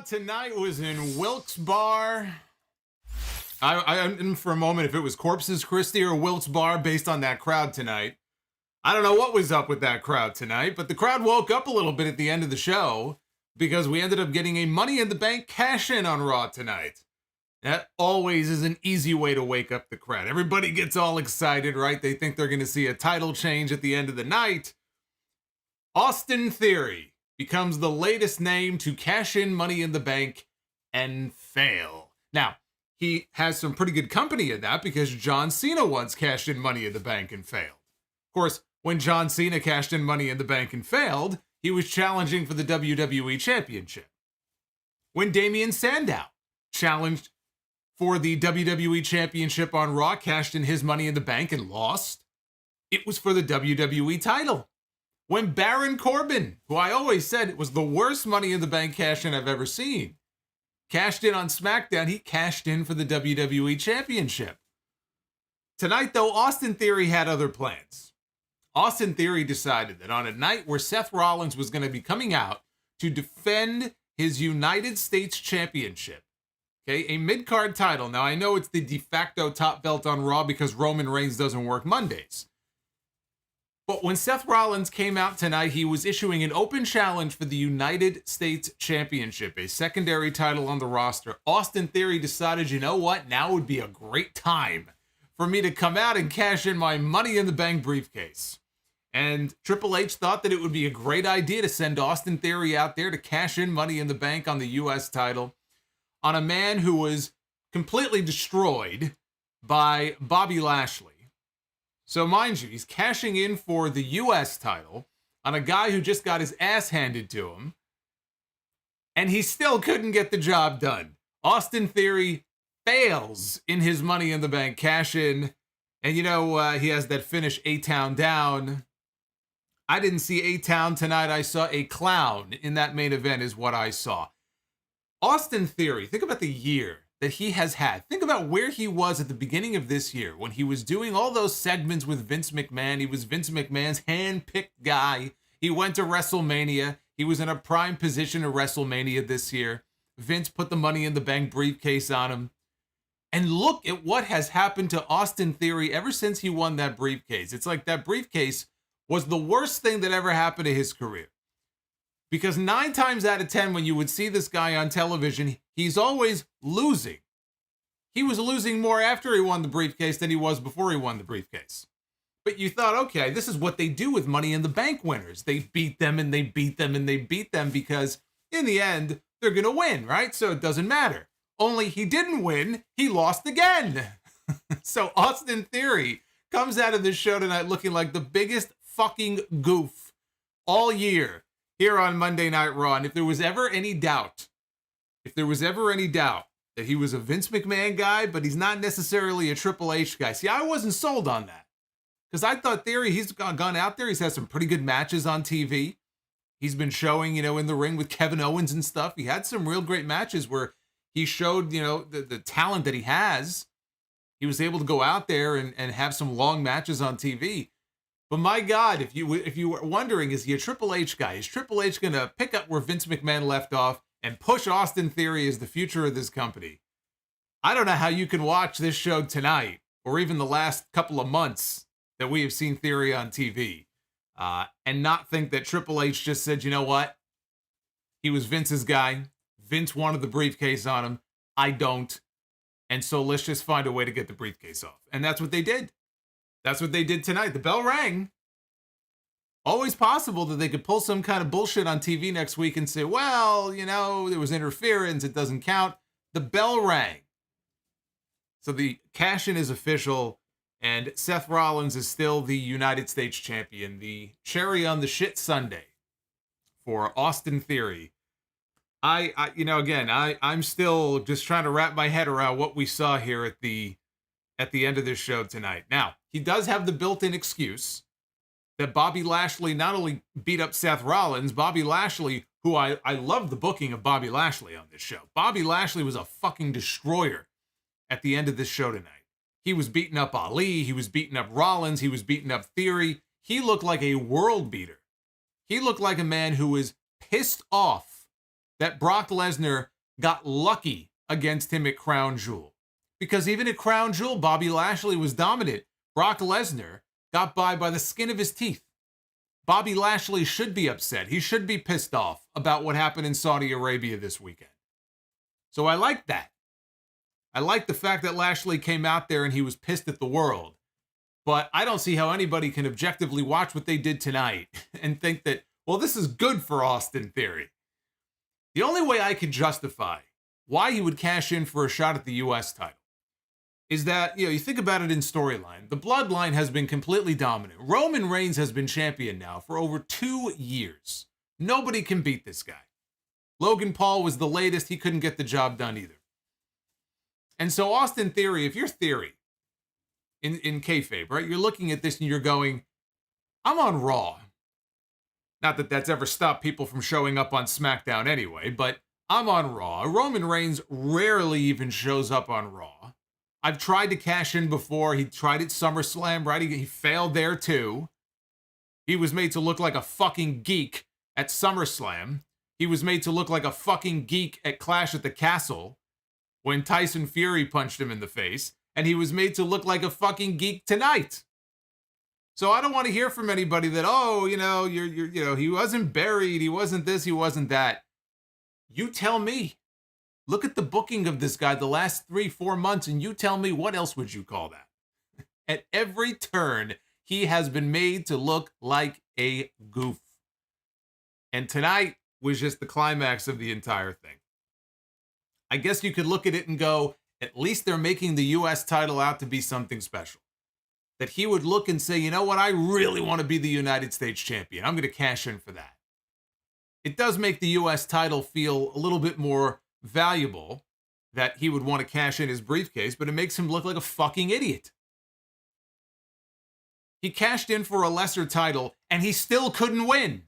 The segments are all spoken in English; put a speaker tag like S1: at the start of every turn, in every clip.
S1: tonight was in Wilkes Bar. I for a moment if it was Corpus Christi or Wilkes Bar based on that crowd tonight. I don't know what was up with that crowd tonight, but the crowd woke up a little bit at the end of the show because we ended up getting a Money in the Bank cash-in on Raw tonight. That always is an easy way to wake up the crowd. Everybody gets all excited, right? They think they're going to see a title change at the end of the night. Austin Theory becomes the latest name to cash in Money in the Bank and fail. Now, he has some pretty good company in that because John Cena once cashed in Money in the Bank and failed. Of course, when John Cena cashed in Money in the Bank and failed, he was challenging for the WWE Championship. When Damian Sandow challenged for the WWE Championship on Raw, cashed in his Money in the Bank and lost, it was for the WWE title. When Baron Corbin, who I always said was the worst Money in the Bank cash-in I've ever seen, cashed in on SmackDown, he cashed in for the WWE Championship. Tonight, though, Austin Theory had other plans. Austin Theory decided that on a night where Seth Rollins was going to be coming out to defend his United States Championship, okay, a mid-card title. Now, I know it's the de facto top belt on Raw because Roman Reigns doesn't work Mondays. But when Seth Rollins came out tonight, he was issuing an open challenge for the United States Championship, a secondary title on the roster. Austin Theory decided, you know what? Now would be a great time for me to come out and cash in my Money in the Bank briefcase. And Triple H thought that it would be a great idea to send Austin Theory out there to cash in Money in the Bank on the U.S. title on a man who was completely destroyed by Bobby Lashley. So mind you, he's cashing in for the U.S. title on a guy who just got his ass handed to him, and he still couldn't get the job done. Austin Theory fails in his Money in the Bank cash-in, and you know, he has that finish A-Town down. I didn't see A-Town tonight. I saw a clown in that main event is what I saw. Austin Theory, think about the year that he has had. Think about where he was at the beginning of this year when he was doing all those segments with Vince McMahon. He was Vince McMahon's hand-picked guy. He went to WrestleMania. He was in a prime position at WrestleMania this year. Vince put the Money in the Bank briefcase on him. And look at what has happened to Austin Theory ever since he won that briefcase. It's like that briefcase was the worst thing that ever happened to his career. Because 9 times out of 10, when you would see this guy on television, he's always losing. He was losing more after he won the briefcase than he was before he won the briefcase. But you thought, okay, this is what they do with Money in the Bank winners. They beat them and they beat them and they beat them because in the end, they're going to win, right? So it doesn't matter. Only he didn't win. He lost again. So Austin Theory comes out of this show tonight looking like the biggest fucking goof all year here on Monday Night Raw. And if there was ever any doubt that he was a Vince McMahon guy, but he's not necessarily a Triple H guy. See, I wasn't sold on that. Because I thought Theory, he's gone out there. He's had some pretty good matches on TV. He's been showing, you know, in the ring with Kevin Owens and stuff. He had some real great matches where he showed, you know, the talent that he has. He was able to go out there and have some long matches on TV. But my God, if you were wondering, is he a Triple H guy? Is Triple H going to pick up where Vince McMahon left off and push Austin Theory as the future of this company? I don't know how you can watch this show tonight or even the last couple of months that we have seen Theory on TV and not think that Triple H just said, you know what? He was Vince's guy. Vince wanted the briefcase on him. I don't. And so let's just find a way to get the briefcase off. And that's what they did. That's what they did tonight. The bell rang. Always possible that they could pull some kind of bullshit on TV next week and say, well, you know, there was interference. It doesn't count. The bell rang. So the cash-in is official, and Seth Rollins is still the United States champion. The cherry on the shit sundae for Austin Theory. I'm still just trying to wrap my head around what we saw here at the end of this show tonight. Now, he does have the built-in excuse that Bobby Lashley not only beat up Seth Rollins, Bobby Lashley, who I love the booking of Bobby Lashley on this show. Bobby Lashley was a fucking destroyer at the end of this show tonight. He was beating up Ali, he was beating up Rollins, he was beating up Theory. He looked like a world beater. He looked like a man who was pissed off that Brock Lesnar got lucky against him at Crown Jewel. Because even at Crown Jewel, Bobby Lashley was dominant. Brock Lesnar got by the skin of his teeth. Bobby Lashley should be upset. He should be pissed off about what happened in Saudi Arabia this weekend. So I like that. I like the fact that Lashley came out there and he was pissed at the world. But I don't see how anybody can objectively watch what they did tonight and think that, well, this is good for Austin Theory. The only way I could justify why he would cash in for a shot at the U.S. title is that, you think about it in storyline. The Bloodline has been completely dominant. Roman Reigns has been champion now for over 2 years. Nobody can beat this guy. Logan Paul was the latest. He couldn't get the job done either. And so Austin Theory, if you're Theory in kayfabe, right, you're looking at this and you're going, I'm on Raw. Not that that's ever stopped people from showing up on SmackDown anyway, but I'm on Raw. Roman Reigns rarely even shows up on Raw. I've tried to cash in before. He tried at SummerSlam, right? He failed there too. He was made to look like a fucking geek at SummerSlam. He was made to look like a fucking geek at Clash at the Castle when Tyson Fury punched him in the face. And he was made to look like a fucking geek tonight. So I don't want to hear from anybody that, he wasn't buried, he wasn't this, he wasn't that. You tell me. Look at the booking of this guy the last 3-4 months, and you tell me, what else would you call that? At every turn, he has been made to look like a goof. And tonight was just the climax of the entire thing. I guess you could look at it and go, at least they're making the U.S. title out to be something special. That he would look and say, you know what, I really want to be the United States champion. I'm going to cash in for that. It does make the U.S. title feel a little bit more valuable that he would want to cash in his briefcase, but it makes him look like a fucking idiot. He cashed in for a lesser title, and he still couldn't win.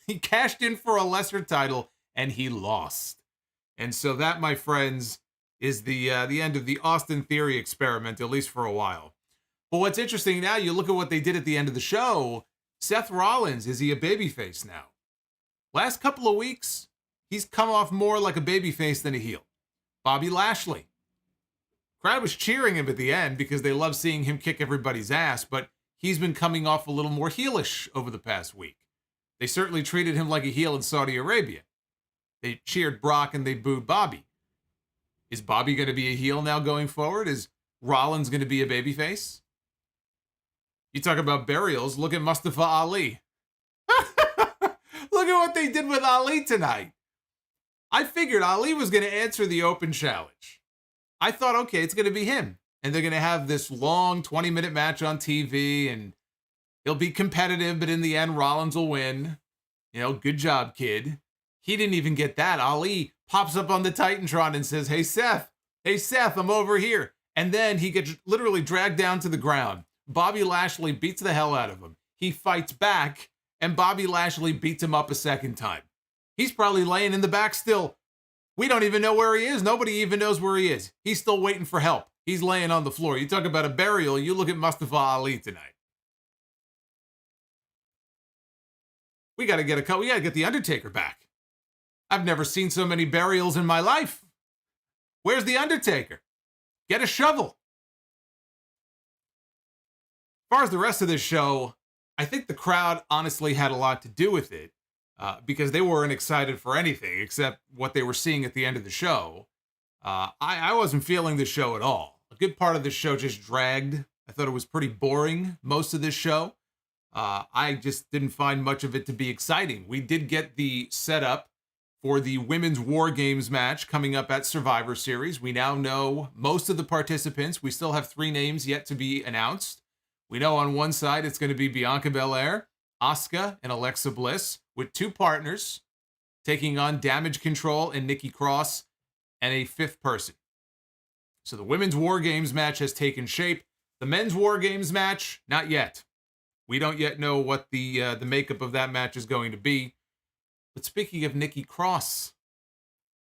S1: He cashed in for a lesser title, and he lost. And so that, my friends, is the end of the Austin Theory experiment, at least for a while. But what's interesting now, you look at what they did at the end of the show. Seth Rollins, is he a babyface now? Last couple of weeks, he's come off more like a babyface than a heel. Bobby Lashley. Crowd was cheering him at the end because they love seeing him kick everybody's ass, but he's been coming off a little more heelish over the past week. They certainly treated him like a heel in Saudi Arabia. They cheered Brock and they booed Bobby. Is Bobby going to be a heel now going forward? Is Rollins going to be a babyface? You talk about burials, look at Mustafa Ali. Look at what they did with Ali tonight. I figured Ali was going to answer the open challenge. I thought, okay, it's going to be him. And they're going to have this long 20-minute match on TV, and it'll be competitive, but in the end, Rollins will win. Good job, kid. He didn't even get that. Ali pops up on the Titantron and says, hey, Seth, I'm over here. And then he gets literally dragged down to the ground. Bobby Lashley beats the hell out of him. He fights back, and Bobby Lashley beats him up a second time. He's probably laying in the back still. We don't even know where he is. Nobody even knows where he is. He's still waiting for help. He's laying on the floor. You talk about a burial, you look at Mustafa Ali tonight. We got to get the Undertaker back. I've never seen so many burials in my life. Where's the Undertaker? Get a shovel. As far as the rest of this show, I think the crowd honestly had a lot to do with it because they weren't excited for anything except what they were seeing at the end of the show. I wasn't feeling the show at all. A good part of the show just dragged. I thought it was pretty boring, most of this show. I just didn't find much of it to be exciting. We did get the setup for the Women's War Games match coming up at Survivor Series. We now know most of the participants. We still have 3 names yet to be announced. We know on one side it's going to be Bianca Belair, Asuka, and Alexa Bliss with 2 partners taking on Damage Control and Nikki Cross and a 5th person. So the Women's War Games match has taken shape. The Men's War Games match, not yet. We don't yet know what the makeup of that match is going to be. But speaking of Nikki Cross,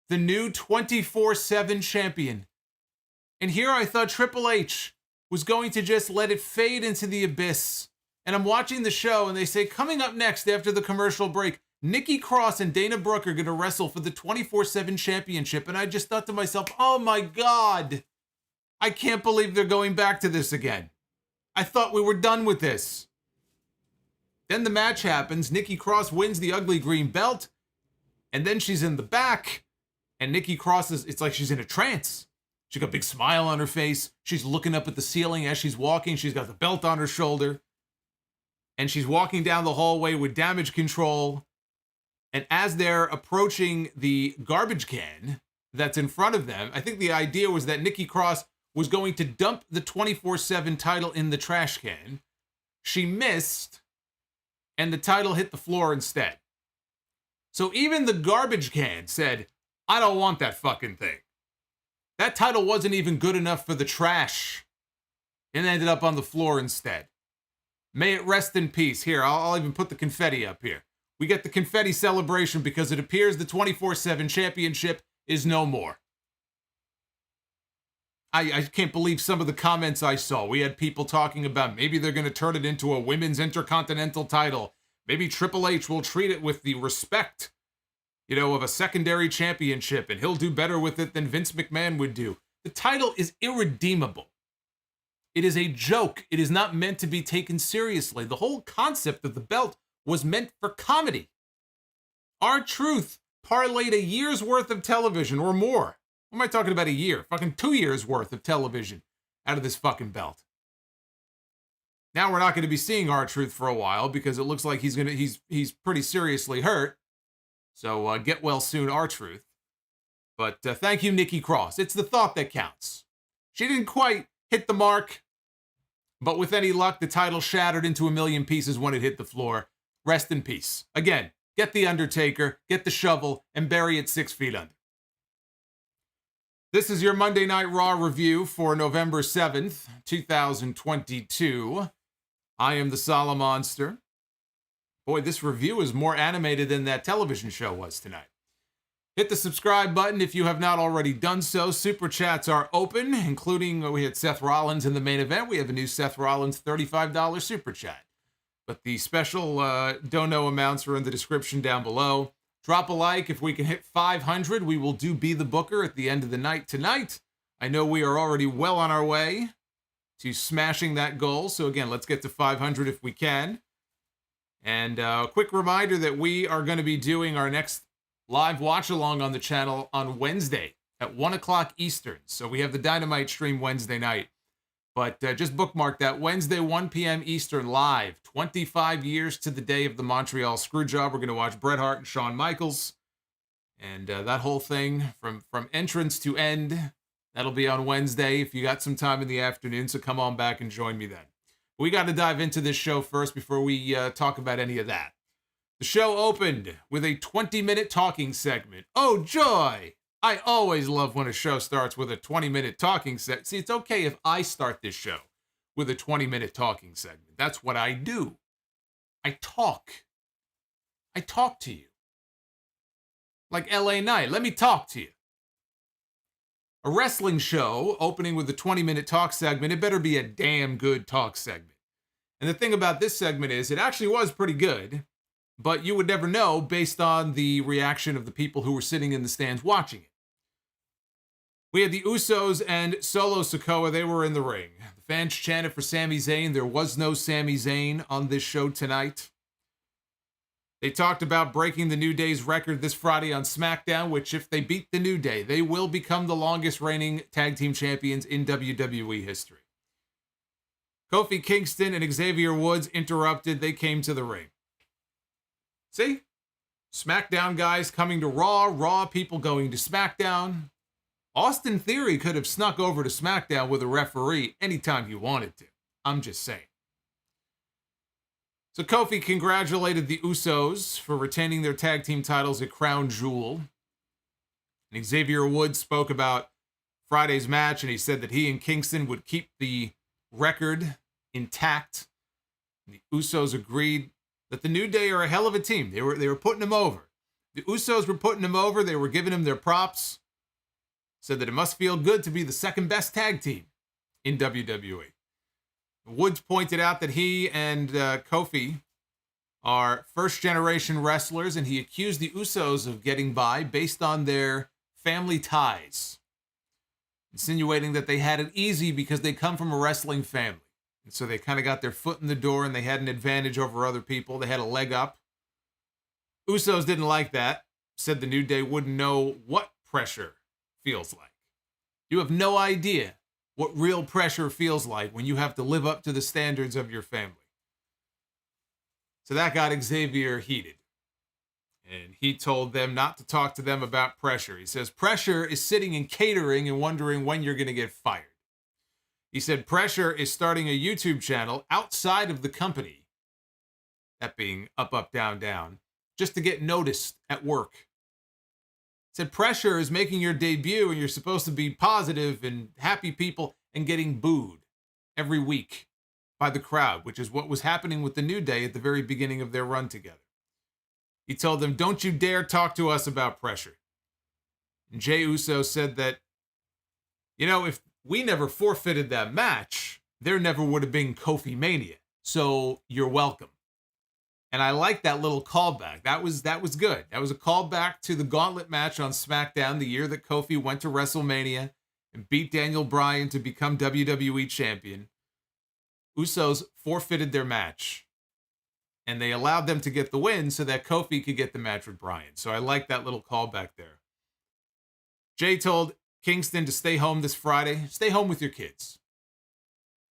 S1: the new 24/7 champion. And here I thought Triple H was going to just let it fade into the abyss. And I'm watching the show and they say, coming up next after the commercial break, Nikki Cross and Dana Brooke are going to wrestle for the 24/7 championship. And I just thought to myself, oh my God, I can't believe they're going back to this again. I thought we were done with this. Then the match happens. Nikki Cross wins the ugly green belt. And then she's in the back. And Nikki Cross it's like she's in a trance. She's got a big smile on her face. She's looking up at the ceiling as she's walking. She's got the belt on her shoulder. And she's walking down the hallway with Damage Control. And as they're approaching the garbage can that's in front of them, I think the idea was that Nikki Cross was going to dump the 24/7 title in the trash can. She missed, and the title hit the floor instead. So even the garbage can said, I don't want that fucking thing. That title wasn't even good enough for the trash. It ended up on the floor instead. May it rest in peace. Here, I'll even put the confetti up here. We get the confetti celebration because it appears the 24/7 championship is no more. I can't believe some of the comments I saw. We had people talking about maybe they're going to turn it into a women's intercontinental title. Maybe Triple H will treat it with the respect, of a secondary championship, and he'll do better with it than Vince McMahon would do. The title is irredeemable. It is a joke. It is not meant to be taken seriously. The whole concept of the belt was meant for comedy. R-Truth parlayed a year's worth of television or more. What am I talking about, a year? Fucking 2 years worth of television out of this fucking belt. Now we're not going to be seeing R-Truth for a while because it looks like he's pretty seriously hurt. So get well soon, R-Truth. But thank you, Nikki Cross. It's the thought that counts. She didn't quite hit the mark, but with any luck, the title shattered into a million pieces when it hit the floor. Rest in peace. Again, get the Undertaker, get the shovel, and bury it 6 feet under. This is your Monday Night Raw review for November 7th, 2022. I am the Solomonster. Boy, this review is more animated than that television show was tonight. Hit the subscribe button if you have not already done so. Super chats are open, including we had Seth Rollins in the main event. We have a new Seth Rollins $35 super chat. But the special dono amounts are in the description down below. Drop a like. If we can hit 500, we will do Be the Booker at the end of the night tonight. I know we are already well on our way to smashing that goal. So again, let's get to 500 if we can. And a quick reminder that we are going to be doing our next live watch-along on the channel on Wednesday at 1 o'clock Eastern. So we have the Dynamite stream Wednesday night. But just bookmark that, Wednesday, 1 p.m. Eastern, live. 25 years to the day of the Montreal Screwjob. We're going to watch Bret Hart and Shawn Michaels. And that whole thing, from entrance to end, that'll be on Wednesday if you got some time in the afternoon. So come on back and join me then. We got to dive into this show first before we talk about any of that. The show opened with a 20-minute talking segment. Oh, joy! I always love when a show starts with a 20-minute talking segment. See, it's okay if I start this show with a 20-minute talking segment. That's what I do. I talk. I talk to you. Like LA Knight, let me talk to you. A wrestling show opening with a 20-minute talk segment, it better be a damn good talk segment. And the thing about this segment is it actually was pretty good, but you would never know based on the reaction of the people who were sitting in the stands watching it. We had the Usos and Solo Sikoa. They were in the ring. The fans chanted for Sami Zayn. There was no Sami Zayn on this show tonight. They talked about breaking the New Day's record this Friday on SmackDown, which if they beat the New Day, they will become the longest reigning tag team champions in WWE history. Kofi Kingston and Xavier Woods interrupted. They came to the ring. See? SmackDown guys coming to Raw. Raw people going to SmackDown. Austin Theory could have snuck over to SmackDown with a referee anytime he wanted to. I'm just saying. So Kofi congratulated the Usos for retaining their tag team titles at Crown Jewel. And Xavier Woods spoke about Friday's match, and he said that he and Kingston would keep the record intact. And the Usos agreed that the New Day are a hell of a team. They were putting them over. The Usos were putting them over. They were giving them their props. Said that it must feel good to be the second best tag team in WWE. Woods pointed out that he and Kofi are first-generation wrestlers, and he accused the Usos of getting by based on their family ties, insinuating that they had it easy because they come from a wrestling family. And so they kind of got their foot in the door and they had an advantage over other people. They had a leg up. Usos didn't like that, said the New Day wouldn't know what pressure feels like. You have no idea what real pressure feels like when you have to live up to the standards of your family. So that got Xavier heated. And he told them not to talk to them about pressure. He says, pressure is sitting in catering and wondering when you're going to get fired. He said, pressure is starting a YouTube channel outside of the company, that being Up, Up, Down, Down, just to get noticed at work. He said, pressure is making your debut and you're supposed to be positive and happy people and getting booed every week by the crowd, which is what was happening with the New Day at the very beginning of their run together. He told them, don't you dare talk to us about pressure. And Jey Uso said that, if we never forfeited that match, there never would have been Kofi Mania. So you're welcome. And I like that little callback. That was good. That was a callback to the gauntlet match on SmackDown the year that Kofi went to WrestleMania and beat Daniel Bryan to become WWE champion. Usos forfeited their match. And they allowed them to get the win so that Kofi could get the match with Bryan. So I like that little callback there. Jay told Kingston to stay home this Friday. Stay home with your kids.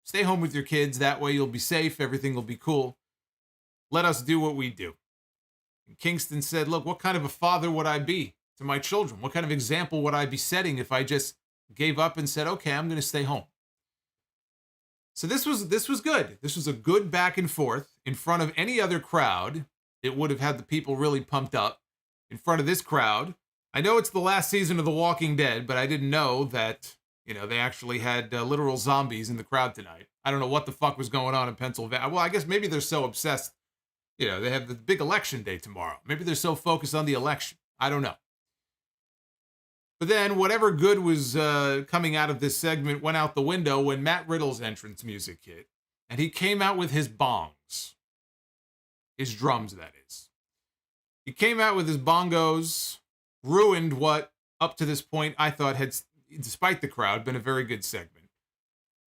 S1: Stay home with your kids. That way you'll be safe. Everything will be cool. Let us do what we do. And Kingston said, look, what kind of a father would I be to my children? What kind of example would I be setting if I just gave up and said, okay, I'm going to stay home? So this was good. This was a good back and forth. In front of any other crowd, it would have had the people really pumped up. In front of this crowd, I know it's the last season of The Walking Dead, but I didn't know that, they actually had literal zombies in the crowd tonight. I don't know what the fuck was going on in Pennsylvania. Well, I guess maybe they're so obsessed. They have the big election day tomorrow. Maybe they're so focused on the election. I don't know. But then whatever good was coming out of this segment went out the window when Matt Riddle's entrance music hit. And he came out with his bongs. His drums, that is. He came out with his bongos, ruined what, up to this point, I thought had, despite the crowd, been a very good segment.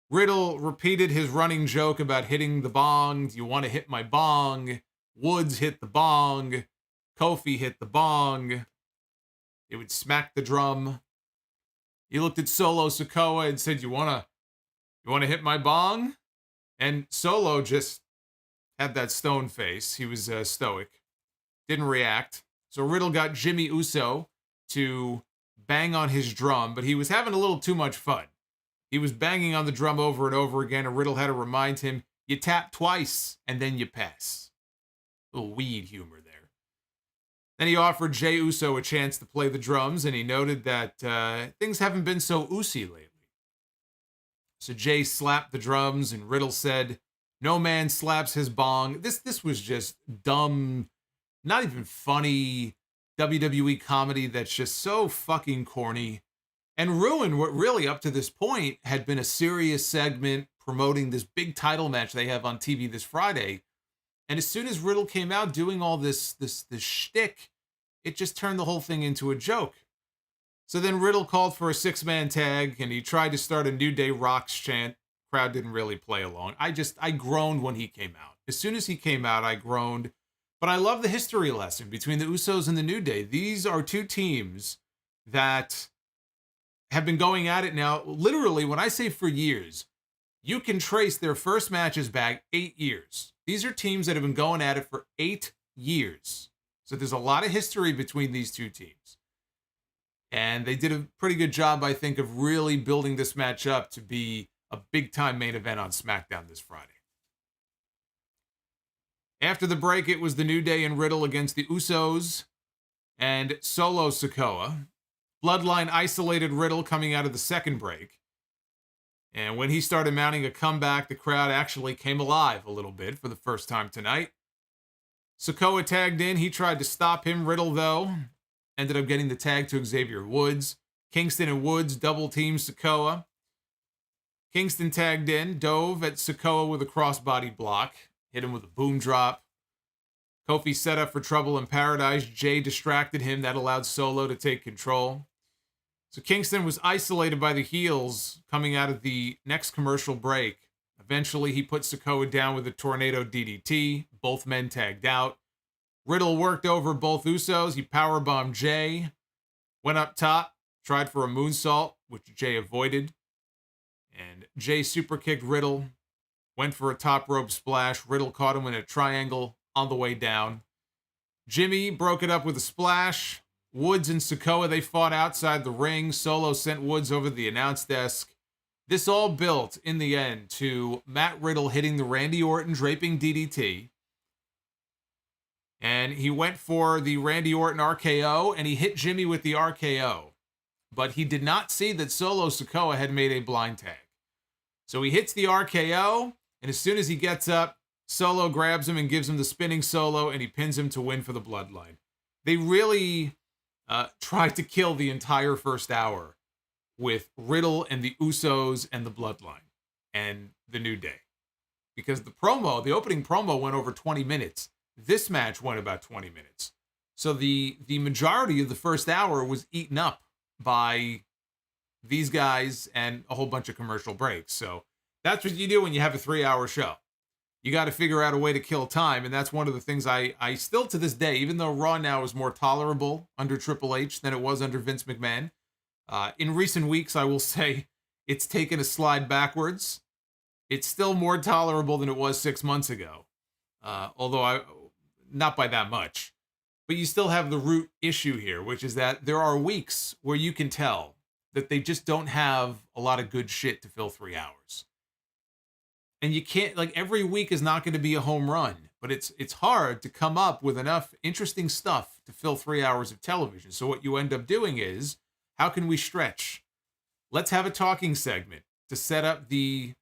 S1: Riddle repeated his running joke about hitting the bong. You want to hit my bong? Woods hit the bong. Kofi hit the bong. It would smack the drum. He looked at Solo Sikoa and said, you wanna hit my bong? And Solo just had that stone face. He was stoic. Didn't react. So Riddle got Jimmy Uso to bang on his drum, but he was having a little too much fun. He was banging on the drum over and over again, and Riddle had to remind him, you tap twice, and then you pass. A little weed humor there. Then he offered Jey Uso a chance to play the drums, and he noted that things haven't been so oozy lately. So Jey slapped the drums, and Riddle said, no man slaps his bong. This was just dumb, not even funny WWE comedy that's just so fucking corny and ruined what really up to this point had been a serious segment promoting this big title match they have on TV this Friday. And as soon as Riddle came out doing all this shtick, it just turned the whole thing into a joke. So then Riddle called for a 6-man tag, and he tried to start a New Day Rocks chant. Crowd didn't really play along. I groaned when he came out. As soon as he came out, I groaned. But I love the history lesson between the Usos and the New Day. These are two teams that have been going at it now, literally, when I say for years, you can trace their first matches back 8 years. These are teams that have been going at it for 8 years. So there's a lot of history between these two teams. And they did a pretty good job, I think, of really building this match up to be a big-time main event on SmackDown this Friday. After the break, it was the New Day and Riddle against the Usos and Solo Sikoa. Bloodline isolated Riddle coming out of the second break. And when he started mounting a comeback, the crowd actually came alive a little bit for the first time tonight. Sikoa tagged in. He tried to stop him. Riddle, though, ended up getting the tag to Xavier Woods. Kingston and Woods double-teamed Sikoa. Kingston tagged in, dove at Sikoa with a crossbody block, hit him with a boom drop. Kofi set up for trouble in paradise. Jay distracted him. That allowed Solo to take control. So Kingston was isolated by the heels coming out of the next commercial break. Eventually, he put Sikoa down with a tornado DDT. Both men tagged out. Riddle worked over both Usos. He powerbombed Jay. Went up top. Tried for a moonsault, which Jay avoided. And Jay super kicked Riddle. Went for a top rope splash. Riddle caught him in a triangle on the way down. Jimmy broke it up with a splash. Woods and Sikoa, they fought outside the ring. Solo sent Woods over the announce desk. This all built, in the end, to Matt Riddle hitting the Randy Orton draping DDT. And he went for the Randy Orton RKO, and he hit Jimmy with the RKO. But he did not see that Solo Sikoa had made a blind tag. So he hits the RKO, and as soon as he gets up, Solo grabs him and gives him the spinning solo, and he pins him to win for the Bloodline. They really tried to kill the entire first hour with Riddle and the Usos and the Bloodline and the New Day. Because the opening promo went over 20 minutes. This match went about 20 minutes. So the majority of the first hour was eaten up by these guys and a whole bunch of commercial breaks. So that's what you do when you have a 3-hour show. You got to figure out a way to kill time, and that's one of the things I still to this day, even though Raw now is more tolerable under Triple H than it was under Vince McMahon, in recent weeks, I will say it's taken a slide backwards. It's still more tolerable than it was 6 months ago, although not by that much. But you still have the root issue here, which is that there are weeks where you can tell that they just don't have a lot of good shit to fill 3 hours. And you can't, like, every week is not going to be a home run, but it's hard to come up with enough interesting stuff to fill 3 hours of television. So what you end up doing is, how can we stretch? Let's have a talking segment to set up the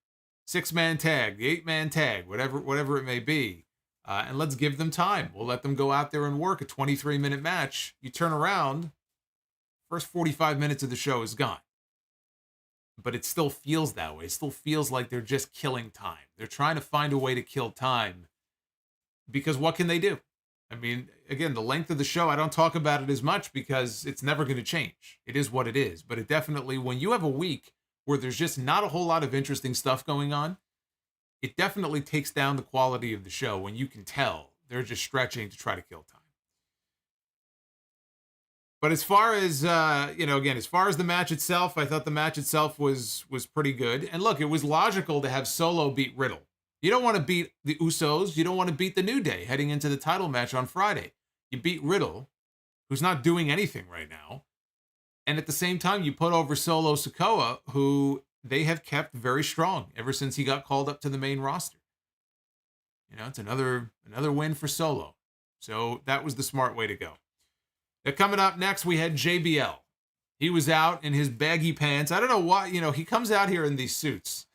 S1: 6-man tag, the 8-man tag, whatever it may be. And let's give them time. We'll let them go out there and work a 23-minute match. You turn around, first 45 minutes of the show is gone. But it still feels that way. It still feels like they're just killing time. They're trying to find a way to kill time. Because what can they do? I mean, again, the length of the show, I don't talk about it as much because it's never going to change. It is what it is. But it definitely, when you have a week where there's just not a whole lot of interesting stuff going on, it definitely takes down the quality of the show when you can tell they're just stretching to try to kill time. But as far as, as far as the match itself, I thought the match itself was pretty good. And look, it was logical to have Solo beat Riddle. You don't want to beat the Usos. You don't want to beat the New Day heading into the title match on Friday. You beat Riddle, who's not doing anything right now. And at the same time, you put over Solo Sikoa, who they have kept very strong ever since he got called up to the main roster. You know, it's another win for Solo. So that was the smart way to go. Now, coming up next, we had JBL. He was out in his baggy pants. I don't know why, he comes out here in these suits.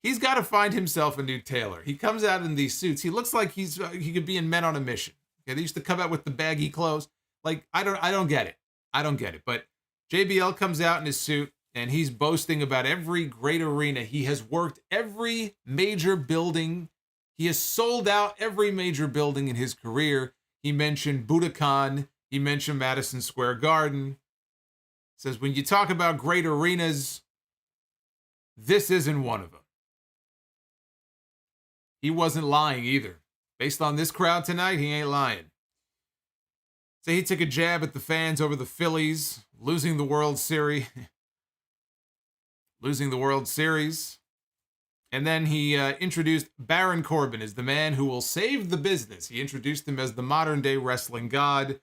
S1: He's got to find himself a new tailor. He comes out in these suits. He looks like he could be in Men on a Mission. Okay, they used to come out with the baggy clothes. Like, I don't get it. I don't get it. But JBL comes out in his suit, and he's boasting about every great arena. He has worked every major building. He has sold out every major building in his career. He mentioned Budokan. He mentioned Madison Square Garden. Says, when you talk about great arenas, this isn't one of them. He wasn't lying either. Based on this crowd tonight, he ain't lying. So he took a jab at the fans over the Phillies, losing the World Series. And then he introduced Baron Corbin as the man who will save the business. He introduced him as the modern-day wrestling god.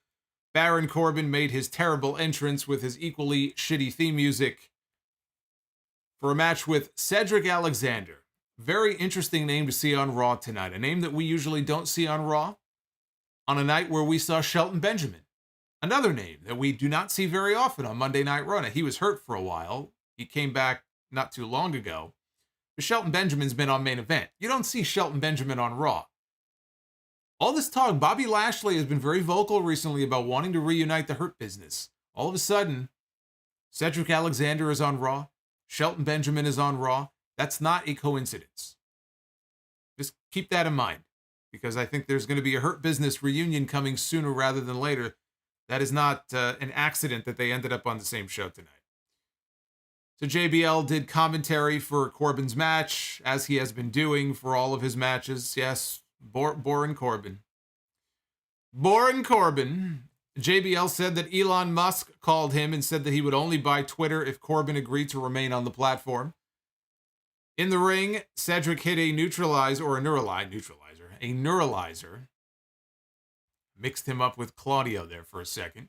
S1: Baron Corbin made his terrible entrance with his equally shitty theme music for a match with Cedric Alexander. Very interesting name to see on Raw tonight. A name that we usually don't see on Raw. On a night where we saw Shelton Benjamin. Another name that we do not see very often on Monday Night Raw. Now, he was hurt for a while. He came back not too long ago. Shelton Benjamin's been on Main Event. You don't see Shelton Benjamin on Raw. All this talk, Bobby Lashley has been very vocal recently about wanting to reunite the Hurt Business. All of a sudden, Cedric Alexander is on Raw. Shelton Benjamin is on Raw. That's not a coincidence. Just keep that in mind. because I think there's going to be a Hurt Business reunion coming sooner rather than later. That is not an accident that they ended up on the same show tonight. So JBL did commentary for Corbin's match, as he has been doing for all of his matches. Yes, boring Corbin. Boring Corbin. JBL said that Elon Musk called him and said that he would only buy Twitter if Corbin agreed to remain on the platform. In the ring, Cedric hit a neuralizer. Mixed him up with Claudio there for a second.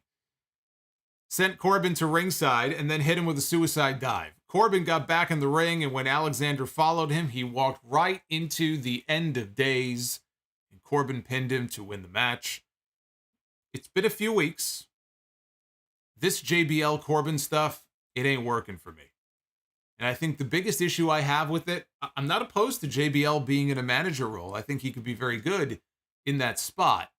S1: Sent Corbin to ringside and then hit him with a suicide dive. Corbin got back in the ring, and when Alexander followed him, he walked right into the end of days, and Corbin pinned him to win the match. It's been a few weeks. This JBL Corbin stuff, it ain't working for me. And I think the biggest issue I have with it, I'm not opposed to JBL being in a manager role. I think he could be very good in that spot.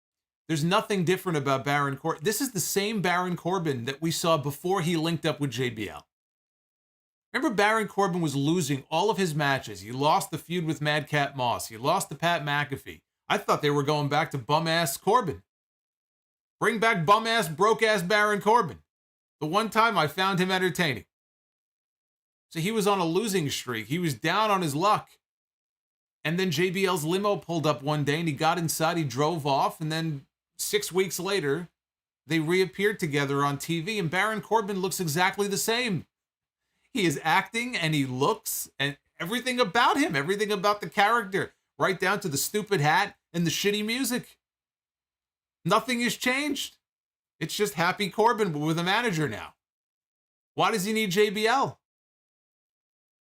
S1: There's nothing different about Baron Corbin. This is the same Baron Corbin that we saw before he linked up with JBL. Remember, Baron Corbin was losing all of his matches. He lost the feud with Madcap Moss. He lost to Pat McAfee. I thought they were going back to bum-ass Corbin. Bring back bum-ass, broke-ass Baron Corbin. The one time I found him entertaining. So he was on a losing streak. He was down on his luck. And then JBL's limo pulled up one day and he got inside, he drove off, and then 6 weeks later, they reappeared together on TV, and Baron Corbin looks exactly the same. He is acting and he looks, and everything about him, everything about the character, right down to the stupid hat and the shitty music. Nothing has changed. It's just Happy Corbin, but with a manager now. Why does he need JBL?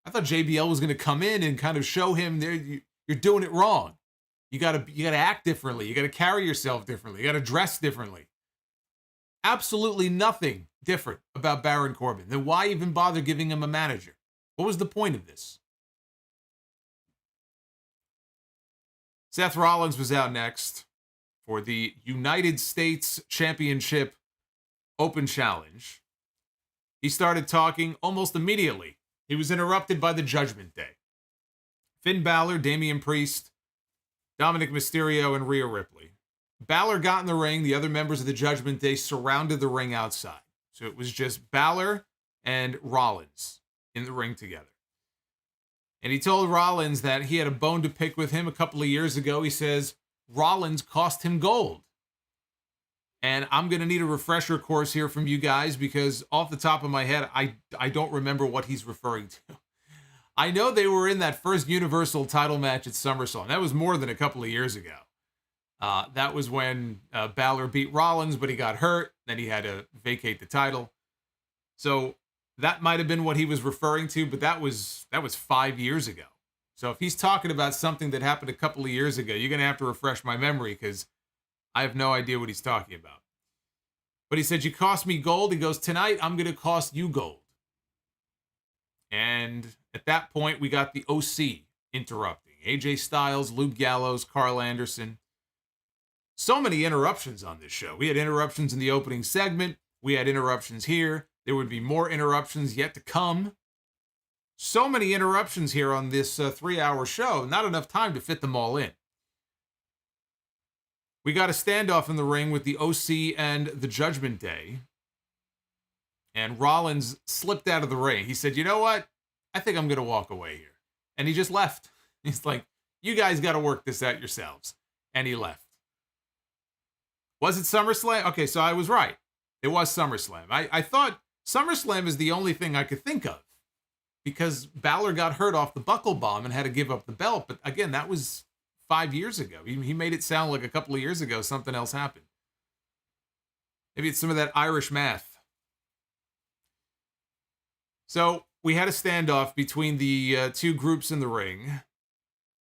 S1: I thought JBL was going to come in and kind of show him there you're doing it wrong. You gotta act differently. You gotta carry yourself differently. You gotta dress differently. Absolutely nothing different about Baron Corbin. Then why even bother giving him a manager? What was the point of this? Seth Rollins was out next for the United States Championship Open Challenge. He started talking almost immediately. He was interrupted by the Judgment Day. Finn Balor, Damian Priest, Dominic Mysterio, and Rhea Ripley. Balor got in the ring. The other members of the Judgment Day surrounded the ring outside. So it was just Balor and Rollins in the ring together. And he told Rollins that he had a bone to pick with him a couple of years ago. He says, Rollins cost him gold. And I'm going to need a refresher course here from you guys because off the top of my head, I don't remember what he's referring to. I know they were in that first Universal title match at SummerSlam. That was more than a couple of years ago. That was when Balor beat Rollins, but he got hurt. Then he had to vacate the title. So that might have been what he was referring to, but that was 5 years ago. So if he's talking about something that happened a couple of years ago, you're going to have to refresh my memory because I have no idea what he's talking about. But he said, you cost me gold. He goes, tonight I'm going to cost you gold. And at that point, we got the OC interrupting. AJ Styles, Luke Gallows, Carl Anderson. So many interruptions on this show. We had interruptions in the opening segment. We had interruptions here. There would be more interruptions yet to come. So many interruptions here on this 3-hour show. Not enough time to fit them all in. We got a standoff in the ring with the OC and the Judgment Day. And Rollins slipped out of the ring. He said, you know what? I think I'm going to walk away here. And he just left. He's like, you guys got to work this out yourselves. And he left. Was it SummerSlam? Okay, so I was right. It was SummerSlam. I thought SummerSlam is the only thing I could think of. Because Balor got hurt off the buckle bomb and had to give up the belt. But again, that was 5 years ago. He made it sound like a couple of years ago something else happened. Maybe it's some of that Irish math. So we had a standoff between the two groups in the ring.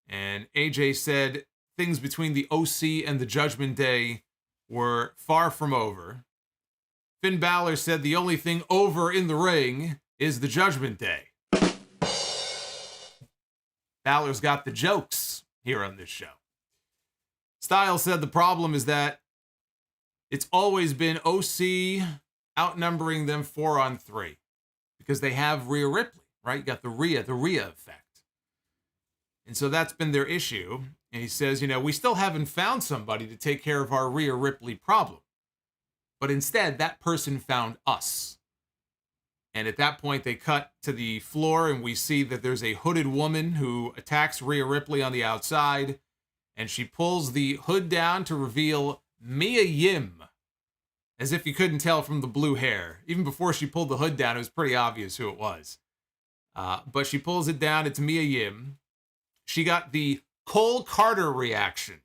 S1: And AJ said things between the OC and the Judgment Day were far from over. Finn Balor said the only thing over in the ring is the Judgment Day. Balor's got the jokes here on this show. Styles said the problem is that it's always been OC outnumbering them 4-on-3 because they have Rhea Ripley, right? You got the Rhea effect. And so that's been their issue. And he says, we still haven't found somebody to take care of our Rhea Ripley problem. But instead, that person found us. And at that point, they cut to the floor, and we see that there's a hooded woman who attacks Rhea Ripley on the outside, and she pulls the hood down to reveal Mia Yim, as if you couldn't tell from the blue hair. Even before she pulled the hood down, it was pretty obvious who it was. But she pulls it down. It's Mia Yim. She got the Cole Carter reaction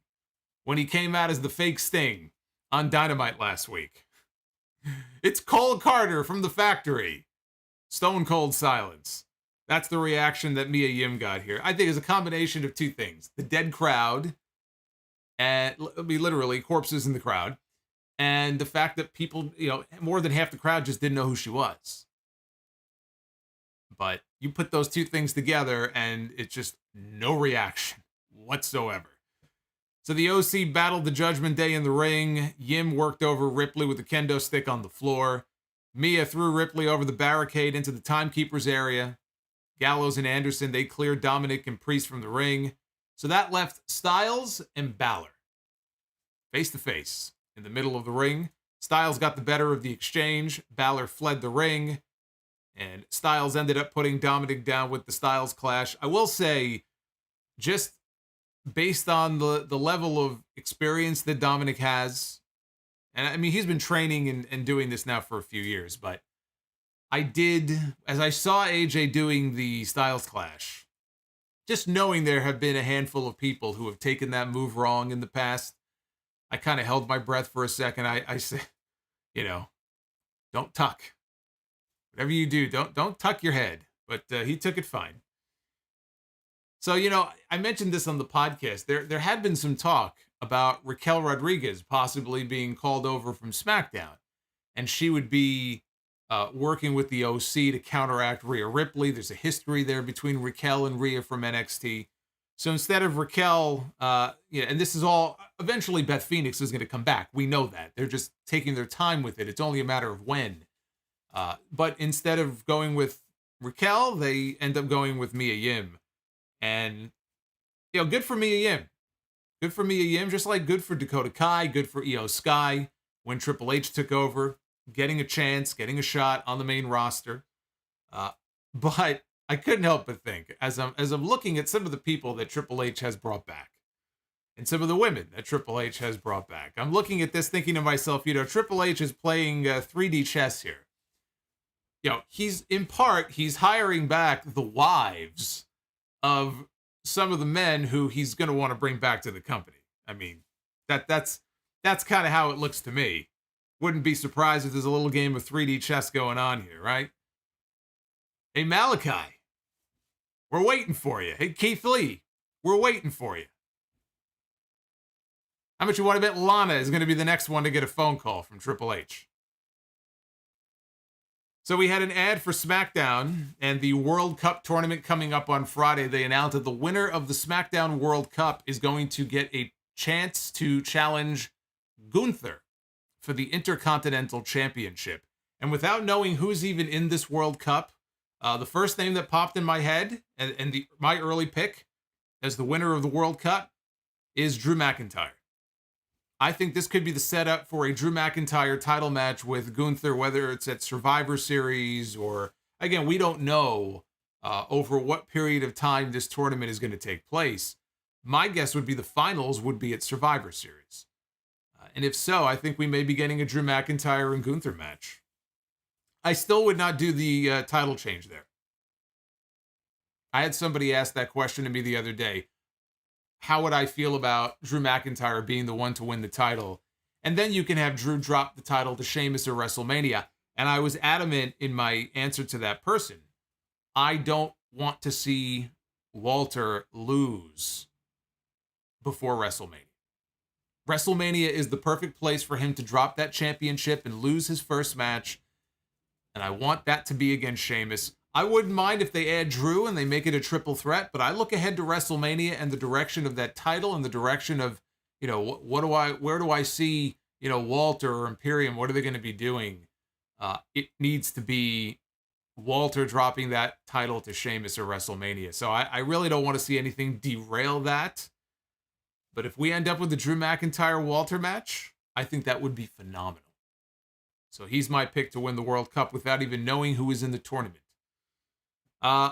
S1: when he came out as the fake Sting on Dynamite last week. It's Cole Carter from the factory. Stone cold silence. That's the reaction that Mia Yim got here. I think it's a combination of two things. The dead crowd, and literally corpses in the crowd, and the fact that people, more than half the crowd just didn't know who she was. But you put those two things together, and it's just no reaction whatsoever. So the OC battled the Judgment Day in the ring. Yim worked over Ripley with a kendo stick on the floor. Mia threw Ripley over the barricade into the timekeeper's area. Gallows and Anderson, they cleared Dominic and Priest from the ring. So that left Styles and Balor face to face in the middle of the ring. Styles got the better of the exchange. Balor fled the ring. And Styles ended up putting Dominic down with the Styles Clash. I will say, just based on the level of experience that Dominic has, and I mean, he's been training and doing this now for a few years, but as I saw AJ doing the Styles Clash, just knowing there have been a handful of people who have taken that move wrong in the past, I kind of held my breath for a second. I said, don't tuck. Whatever you do, don't tuck your head. But he took it fine. So, I mentioned this on the podcast. There had been some talk about Raquel Rodriguez possibly being called over from SmackDown. And she would be working with the OC to counteract Rhea Ripley. There's a history there between Raquel and Rhea from NXT. So instead of Raquel, and this is all, eventually Beth Phoenix is going to come back. We know that. They're just taking their time with it. It's only a matter of when. But instead of going with Raquel, they end up going with Mia Yim. And, good for Mia Yim. Good for Mia Yim, just like good for Dakota Kai, good for Io Sky when Triple H took over, getting a chance, getting a shot on the main roster. But I couldn't help but think, as I'm looking at some of the people that Triple H has brought back, and some of the women that Triple H has brought back, I'm looking at this thinking to myself, Triple H is playing 3D chess here. He's hiring back the wives of some of the men who he's going to want to bring back to the company. I mean, that's kind of how it looks to me. Wouldn't be surprised if there's a little game of 3D chess going on here, right? Hey, Malachi, we're waiting for you. Hey, Keith Lee, we're waiting for you. How much you want to bet Lana is going to be the next one to get a phone call from Triple H? So we had an ad for SmackDown and the World Cup tournament coming up on Friday. They announced that the winner of the SmackDown World Cup is going to get a chance to challenge Gunther for the Intercontinental Championship. And without knowing who's even in this World Cup, the first name that popped in my head and my early pick as the winner of the World Cup is Drew McIntyre. I think this could be the setup for a Drew McIntyre title match with Gunther, whether it's at Survivor Series or, again, we don't know over what period of time this tournament is going to take place. My guess would be the finals would be at Survivor Series. And if so, I think we may be getting a Drew McIntyre and Gunther match. I still would not do the title change there. I had somebody ask that question to me the other day. How would I feel about Drew McIntyre being the one to win the title? And then you can have Drew drop the title to Sheamus at WrestleMania. And I was adamant in my answer to that person. I don't want to see Walter lose before WrestleMania. WrestleMania is the perfect place for him to drop that championship and lose his first match. And I want that to be against Sheamus. I wouldn't mind if they add Drew and they make it a triple threat, but I look ahead to WrestleMania and the direction of that title and the direction of, where do I see, Walter or Imperium? What are they going to be doing? It needs to be Walter dropping that title to Sheamus or WrestleMania. So I really don't want to see anything derail that. But if we end up with the Drew McIntyre-Walter match, I think that would be phenomenal. So he's my pick to win the World Cup without even knowing who is in the tournament.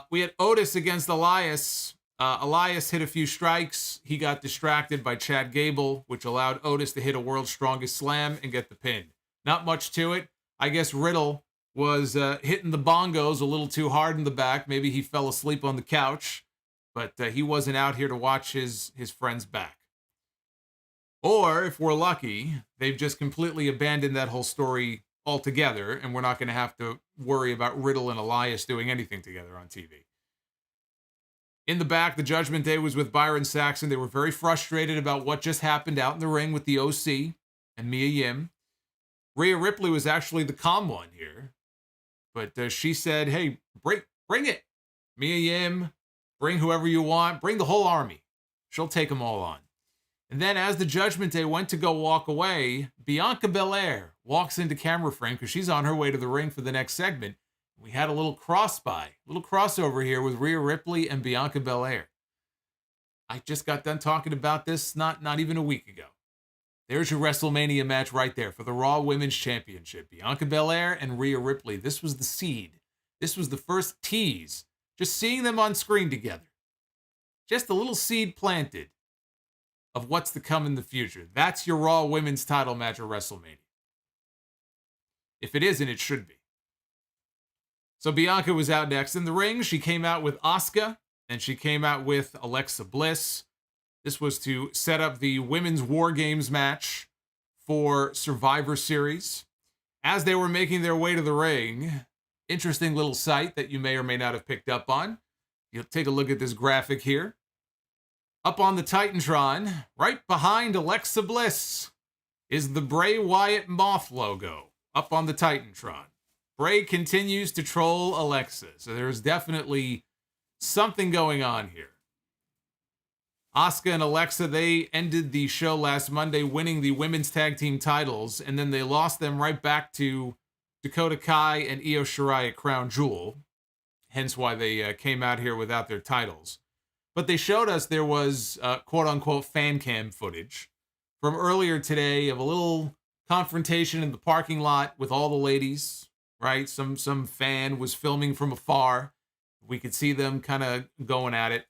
S1: We had Otis against Elias. Elias hit a few strikes. He got distracted by Chad Gable, which allowed Otis to hit a World's Strongest Slam and get the pin. Not much to it. I guess Riddle was hitting the bongos a little too hard in the back. Maybe he fell asleep on the couch, but he wasn't out here to watch his friends back. Or, if we're lucky, they've just completely abandoned that whole story altogether, and we're not going to have to worry about Riddle and Elias doing anything together on TV. In the back, the Judgment Day was with Byron Saxton. They were very frustrated about what just happened out in the ring with the OC and Mia Yim. Rhea Ripley was actually the calm one here, but she said, hey, bring it. Mia Yim, bring whoever you want. Bring the whole army. She'll take them all on. And then as the Judgment Day went to go walk away, Bianca Belair walks into camera frame because she's on her way to the ring for the next segment. We had a little crossover here with Rhea Ripley and Bianca Belair. I just got done talking about this not even a week ago. There's your WrestleMania match right there for the Raw Women's Championship. Bianca Belair and Rhea Ripley. This was the seed. This was the first tease. Just seeing them on screen together. Just a little seed planted of what's to come in the future. That's your Raw Women's title match at WrestleMania. If it isn't, it should be. So Bianca was out next in the ring. She came out with Asuka, and she came out with Alexa Bliss. This was to set up the Women's War Games match for Survivor Series. As they were making their way to the ring, interesting little sight that you may or may not have picked up on. You'll take a look at this graphic here. Up on the Titantron, right behind Alexa Bliss, is the Bray Wyatt Moth logo up on the Titantron. Bray continues to troll Alexa, so there's definitely something going on here. Asuka and Alexa, they ended the show last Monday winning the women's tag team titles, and then they lost them right back to Dakota Kai and Io Shirai at Crown Jewel, hence why they came out here without their titles. But they showed us there was quote-unquote fan cam footage from earlier today of a little confrontation in the parking lot with all the ladies, right? Some fan was filming from afar. We could see them kind of going at it.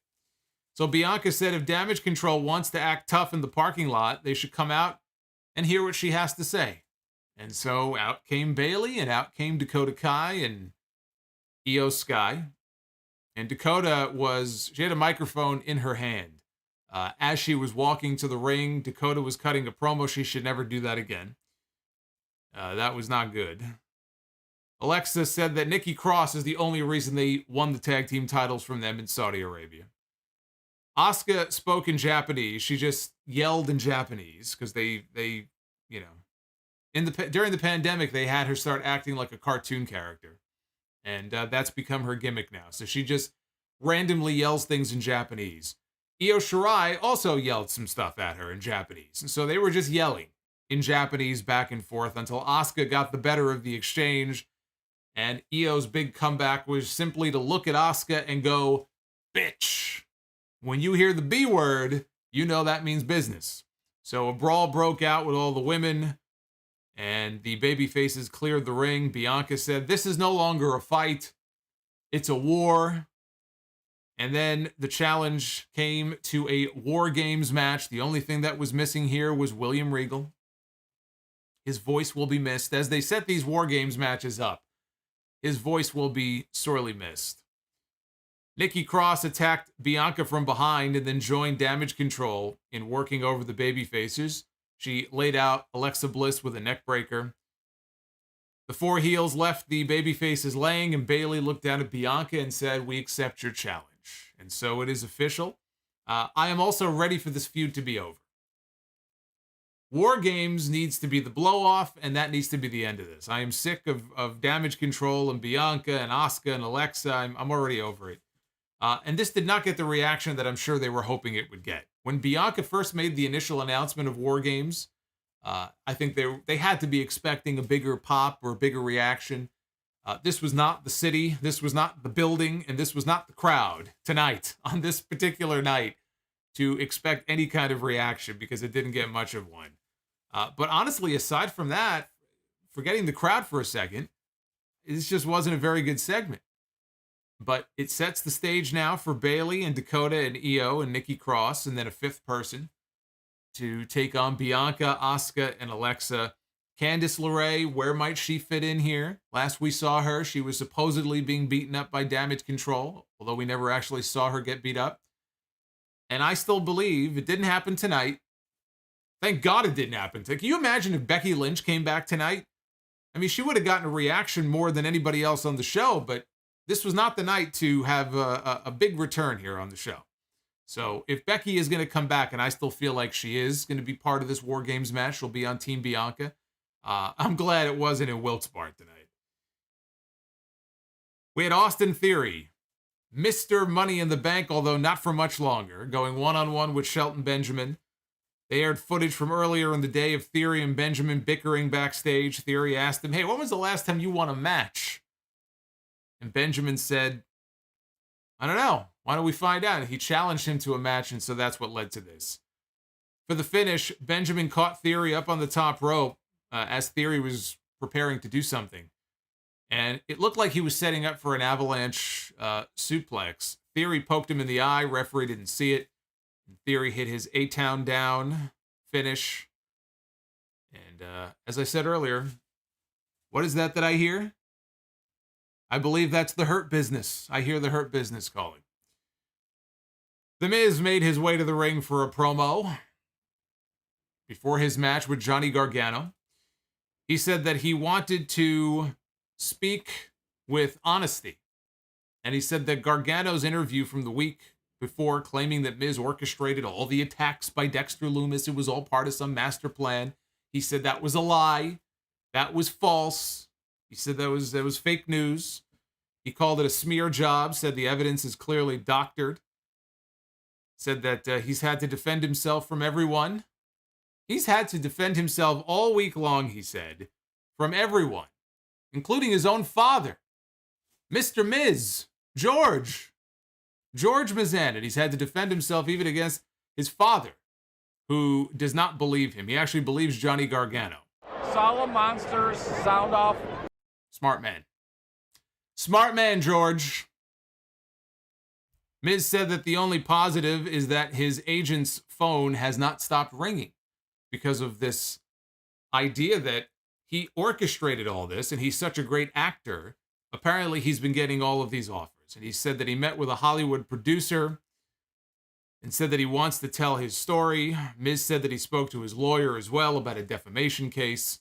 S1: So Bianca said if Damage Control wants to act tough in the parking lot, they should come out and hear what she has to say. And so out came Bayley and out came Dakota Kai and Io Sky. And Dakota she had a microphone in her hand. As she was walking to the ring, Dakota was cutting a promo. She should never do that again. That was not good. Alexa said that Nikki Cross is the only reason they won the tag team titles from them in Saudi Arabia. Asuka spoke in Japanese. She just yelled in Japanese because they you know, during the pandemic, they had her start acting like a cartoon character. And that's become her gimmick now. So she just randomly yells things in Japanese. Io Shirai also yelled some stuff at her in Japanese. And so they were just yelling in Japanese back and forth until Asuka got the better of the exchange. And Io's big comeback was simply to look at Asuka and go, bitch. When you hear the B word, you know that means business. So a brawl broke out with all the women. And the babyfaces cleared the ring. Bianca said, this is no longer a fight. It's a war. And then the challenge came to a War Games match. The only thing that was missing here was William Regal. His voice will be missed. As they set these War Games matches up, his voice will be sorely missed. Nikki Cross attacked Bianca from behind and then joined Damage Control in working over the babyfaces. She laid out Alexa Bliss with a neck breaker. The four heels left the babyfaces laying, and Bayley looked down at Bianca and said, we accept your challenge. And so it is official. I am also ready for this feud to be over. War Games needs to be the blow-off, and that needs to be the end of this. I am sick of Damage Control and Bianca and Asuka and Alexa. I'm already over it. And this did not get the reaction that I'm sure they were hoping it would get. When Bianca first made the initial announcement of War Games, I think they had to be expecting a bigger pop or a bigger reaction. This was not the city, this was not the building, and this was not the crowd tonight, on this particular night, to expect any kind of reaction because it didn't get much of one. But honestly, aside from that, forgetting the crowd for a second, this just wasn't a very good segment. But it sets the stage now for Bayley and Dakota and Io and Nikki Cross, and then a fifth person to take on Bianca, Asuka, and Alexa. Candice LeRae, where might she fit in here? Last we saw her, she was supposedly being beaten up by Damage Control, although we never actually saw her get beat up. And I still believe it didn't happen tonight. Thank God it didn't happen. Can you imagine if Becky Lynch came back tonight? I mean, she would have gotten a reaction more than anybody else on the show, but this was not the night to have a big return here on the show. So if Becky is going to come back, and I still feel like she is going to be part of this War Games match, she'll be on Team Bianca. I'm glad it wasn't in Wilkes-Barre tonight. We had Austin Theory, Mr. Money in the Bank, although not for much longer, going one-on-one with Shelton Benjamin. They aired footage from earlier in the day of Theory and Benjamin bickering backstage. Theory asked him, hey, when was the last time you won a match? And Benjamin said, I don't know. Why don't we find out? He challenged him to a match, and so that's what led to this. For the finish, Benjamin caught Theory up on the top rope as Theory was preparing to do something. And it looked like he was setting up for an avalanche suplex. Theory poked him in the eye. Referee didn't see it. Theory hit his A-Town down finish. And as I said earlier, what is that I hear? I believe that's the Hurt Business. I hear the Hurt Business calling. The Miz made his way to the ring for a promo before his match with Johnny Gargano. He said that he wanted to speak with honesty. And he said that Gargano's interview from the week before, claiming that Miz orchestrated all the attacks by Dexter Lumis, it was all part of some master plan. He said that was a lie. That was false. He said that was fake news. He called it a smear job, said the evidence is clearly doctored. Said that he's had to defend himself from everyone. He's had to defend himself all week long, he said, from everyone, including his own father, Mr. Miz, George Mizan. And he's had to defend himself even against his father, who does not believe him. He actually believes Johnny Gargano.
S2: Solomonsters sound off.
S1: Smart man. Smart man, George. Miz said that the only positive is that his agent's phone has not stopped ringing because of this idea that he orchestrated all this and he's such a great actor. Apparently, he's been getting all of these offers. And he said that he met with a Hollywood producer and said that he wants to tell his story. Miz said that he spoke to his lawyer as well about a defamation case.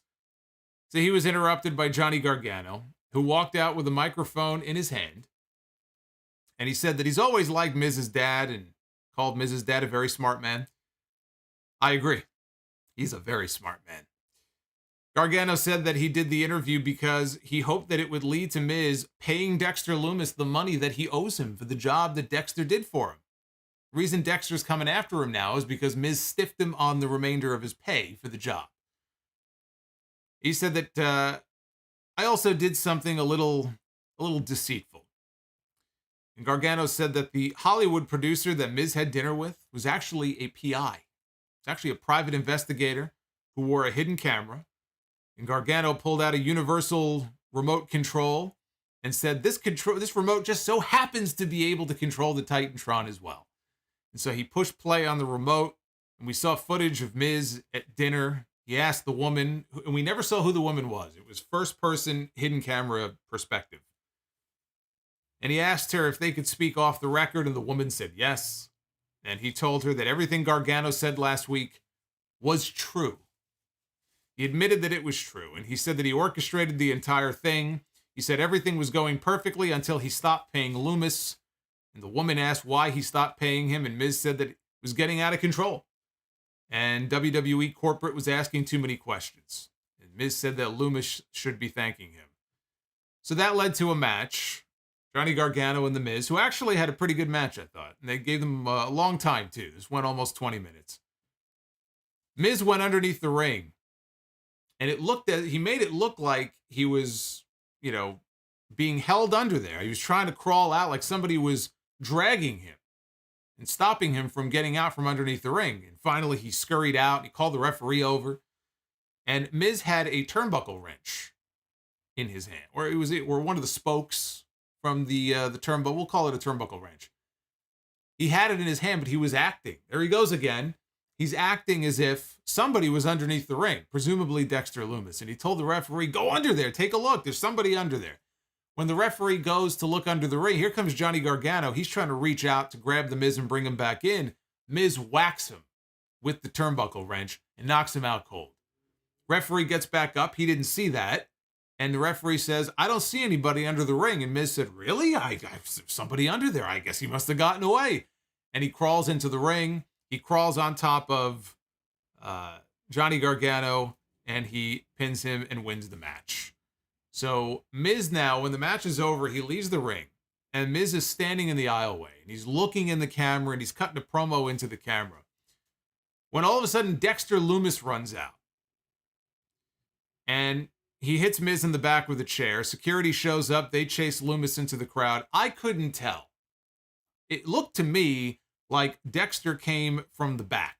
S1: So he was interrupted by Johnny Gargano, who walked out with a microphone in his hand. And he said that he's always liked Miz's dad and called Miz's dad a very smart man. I agree. He's a very smart man. Gargano said that he did the interview because he hoped that it would lead to Miz paying Dexter Lumis the money that he owes him for the job that Dexter did for him. The reason Dexter's coming after him now is because Miz stiffed him on the remainder of his pay for the job. He said that I also did something a little deceitful. And Gargano said that the Hollywood producer that Miz had dinner with was actually a PI. It's actually a private investigator who wore a hidden camera. And Gargano pulled out a universal remote control and said, this remote just so happens to be able to control the Titantron as well. And so he pushed play on the remote, and we saw footage of Miz at dinner. He asked the woman, and we never saw who the woman was. It was first-person hidden camera perspective. And he asked her if they could speak off the record, and the woman said yes. And he told her that everything Gargano said last week was true. He admitted that it was true, and he said that he orchestrated the entire thing. He said everything was going perfectly until he stopped paying Lumis. And the woman asked why he stopped paying him, and Miz said that it was getting out of control. And WWE corporate was asking too many questions. And Miz said that Lumis should be thanking him. So that led to a match. Johnny Gargano and The Miz, who actually had a pretty good match, I thought. And they gave them a long time, too. This went almost 20 minutes. Miz went underneath the ring. And he made it look like he was, being held under there. He was trying to crawl out like somebody was dragging him. and stopping him from getting out from underneath the ring. And finally, he scurried out. He called the referee over. And Miz had a turnbuckle wrench in his hand, or one of the spokes from the turnbuckle. We'll call it a turnbuckle wrench. He had it in his hand, but he was acting. There he goes again. He's acting as if somebody was underneath the ring, presumably Dexter Lumis. And he told the referee, go under there, take a look. There's somebody under there. When the referee goes to look under the ring, here comes Johnny Gargano. He's trying to reach out to grab the Miz and bring him back in. Miz whacks him with the turnbuckle wrench and knocks him out cold. Referee gets back up. He didn't see that. And the referee says, I don't see anybody under the ring. And Miz said, really? I somebody under there. I guess he must have gotten away. And he crawls into the ring. He crawls on top of Johnny Gargano, and he pins him and wins the match. So Miz now, when the match is over, he leaves the ring. And Miz is standing in the aisleway. And he's looking in the camera, and he's cutting a promo into the camera. When all of a sudden, Dexter Lumis runs out. And he hits Miz in the back with a chair. Security shows up. They chase Lumis into the crowd. I couldn't tell. It looked to me like Dexter came from the back.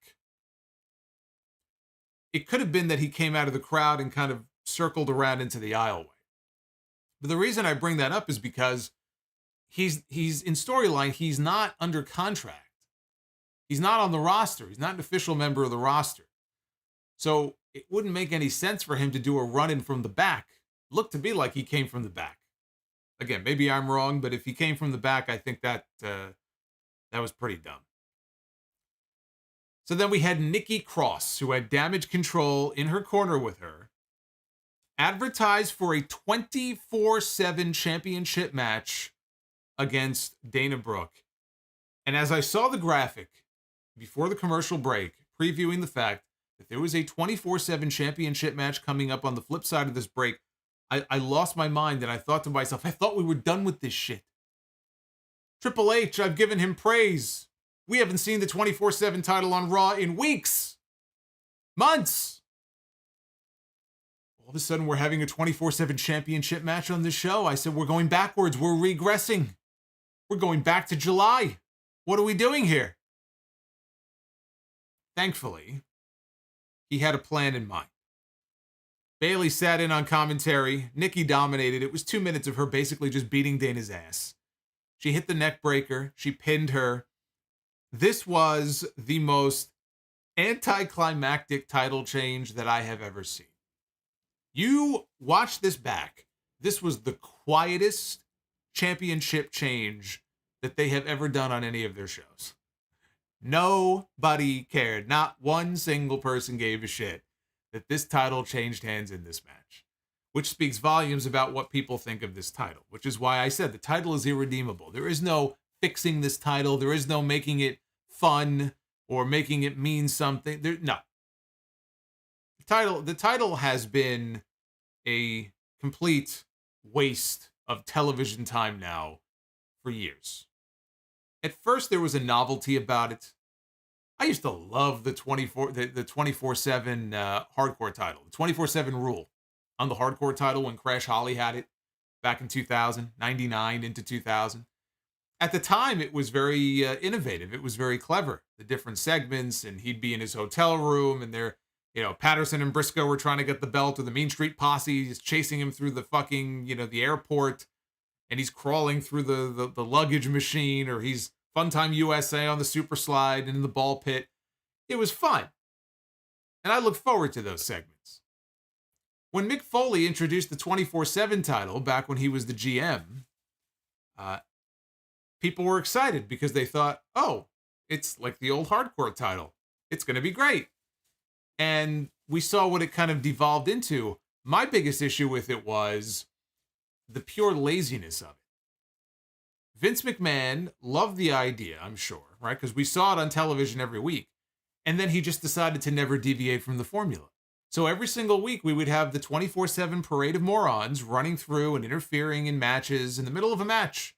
S1: It could have been that he came out of the crowd and kind of circled around into the aisleway. But the reason I bring that up is because he's in storyline. He's not under contract. He's not on the roster. He's not an official member of the roster. So it wouldn't make any sense for him to do a run-in from the back. It looked to be like he came from the back. Again, maybe I'm wrong, but if he came from the back, I think that was pretty dumb. So then we had Nikki Cross, who had Damage Control in her corner with her, advertised for a 24/7 championship match against Dana Brooke. And as I saw the graphic before the commercial break, previewing the fact that there was a 24/7 championship match coming up on the flip side of this break, I lost my mind and I thought to myself, I thought we were done with this shit. Triple H, I've given him praise. We haven't seen the 24/7 title on Raw in weeks, months. All of a sudden, we're having a 24/7 championship match on this show. I said, we're going backwards. We're regressing. We're going back to July. What are we doing here? Thankfully, he had a plan in mind. Bayley sat in on commentary. Nikki dominated. It was 2 minutes of her basically just beating Dana's ass. She hit the neck breaker. She pinned her. This was the most anticlimactic title change that I have ever seen. You watch this back. This was the quietest championship change that they have ever done on any of their shows. Nobody cared. Not one single person gave a shit that this title changed hands in this match, which speaks volumes about what people think of this title, which is why I said the title is irredeemable. There is no fixing this title. There is no making it fun or making it mean something. No. The title has been a complete waste of television time now for years. At first, there was a novelty about it. I used to love the 24/7 hardcore title, the 24/7 rule on the hardcore title when Crash Holly had it back in 2000, 99 into 2000. At the time, it was very innovative. It was very clever. The different segments, and he'd be in his hotel room, and there, Patterson and Briscoe were trying to get the belt, or the Mean Street Posse is chasing him through the fucking, the airport, and he's crawling through the luggage machine, or he's Funtime USA on the super slide and in the ball pit. It was fun. And I look forward to those segments. When Mick Foley introduced the 24/7 title back when he was the GM, people were excited because they thought, oh, it's like the old hardcore title. It's going to be great. And we saw what it kind of devolved into. My biggest issue with it was the pure laziness of it. Vince McMahon loved the idea, I'm sure, right? Because we saw it on television every week. And then he just decided to never deviate from the formula. So every single week we would have the 24/7 parade of morons running through and interfering in matches in the middle of a match.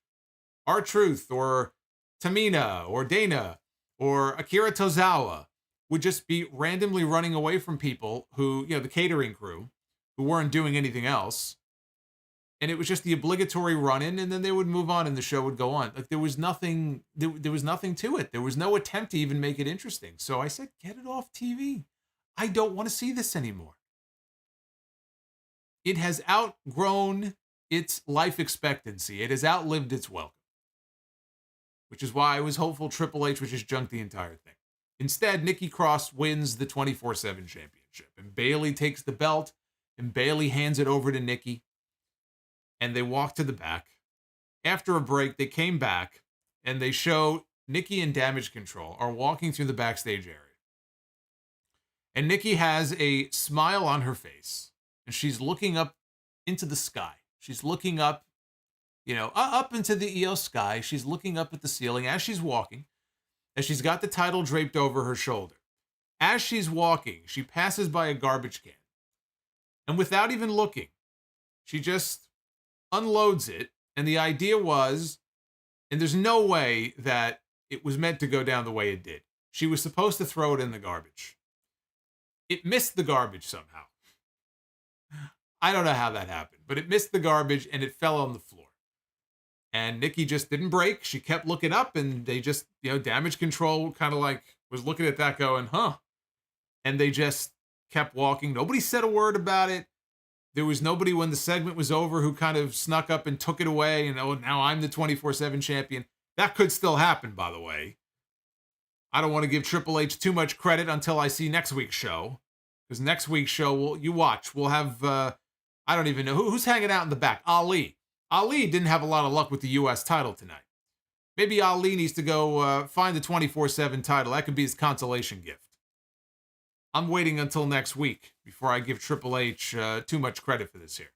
S1: R-Truth or Tamina or Dana or Akira Tozawa would just be randomly running away from people who, the catering crew, who weren't doing anything else. And it was just the obligatory run-in, and then they would move on and the show would go on. Like, there was nothing to it. There was no attempt to even make it interesting. So I said, get it off TV. I don't want to see this anymore. It has outgrown its life expectancy. It has outlived its welcome. Which is why I was hopeful Triple H would just junk the entire thing. Instead, Nikki Cross wins the 24/7 championship. And Bayley takes the belt, and Bayley hands it over to Nikki. And they walk to the back. After a break, they came back, and they show Nikki and Damage Control are walking through the backstage area. And Nikki has a smile on her face, and she's looking up into the sky. She's looking up, up into the EO sky. She's looking up at the ceiling as she's walking, as she's got the title draped over her shoulder. As she's walking, she passes by a garbage can. And without even looking, she just unloads it, and the idea was, and there's no way that it was meant to go down the way it did. She was supposed to throw it in the garbage. It missed the garbage somehow. I don't know how that happened, but it missed the garbage and it fell on the floor. And Nikki just didn't break. She kept looking up, and they just, Damage Control kind of like was looking at that going, huh? And they just kept walking. Nobody said a word about it. There was nobody when the segment was over who kind of snuck up and took it away. And, now I'm the 24/7 champion. That could still happen, by the way. I don't want to give Triple H too much credit until I see next week's show. Because next week's show, you watch. We'll have, I don't even know. Who's hanging out in the back? Ali. Ali didn't have a lot of luck with the U.S. title tonight. Maybe Ali needs to go find the 24/7 title. That could be his consolation gift. I'm waiting until next week before I give Triple H too much credit for this here.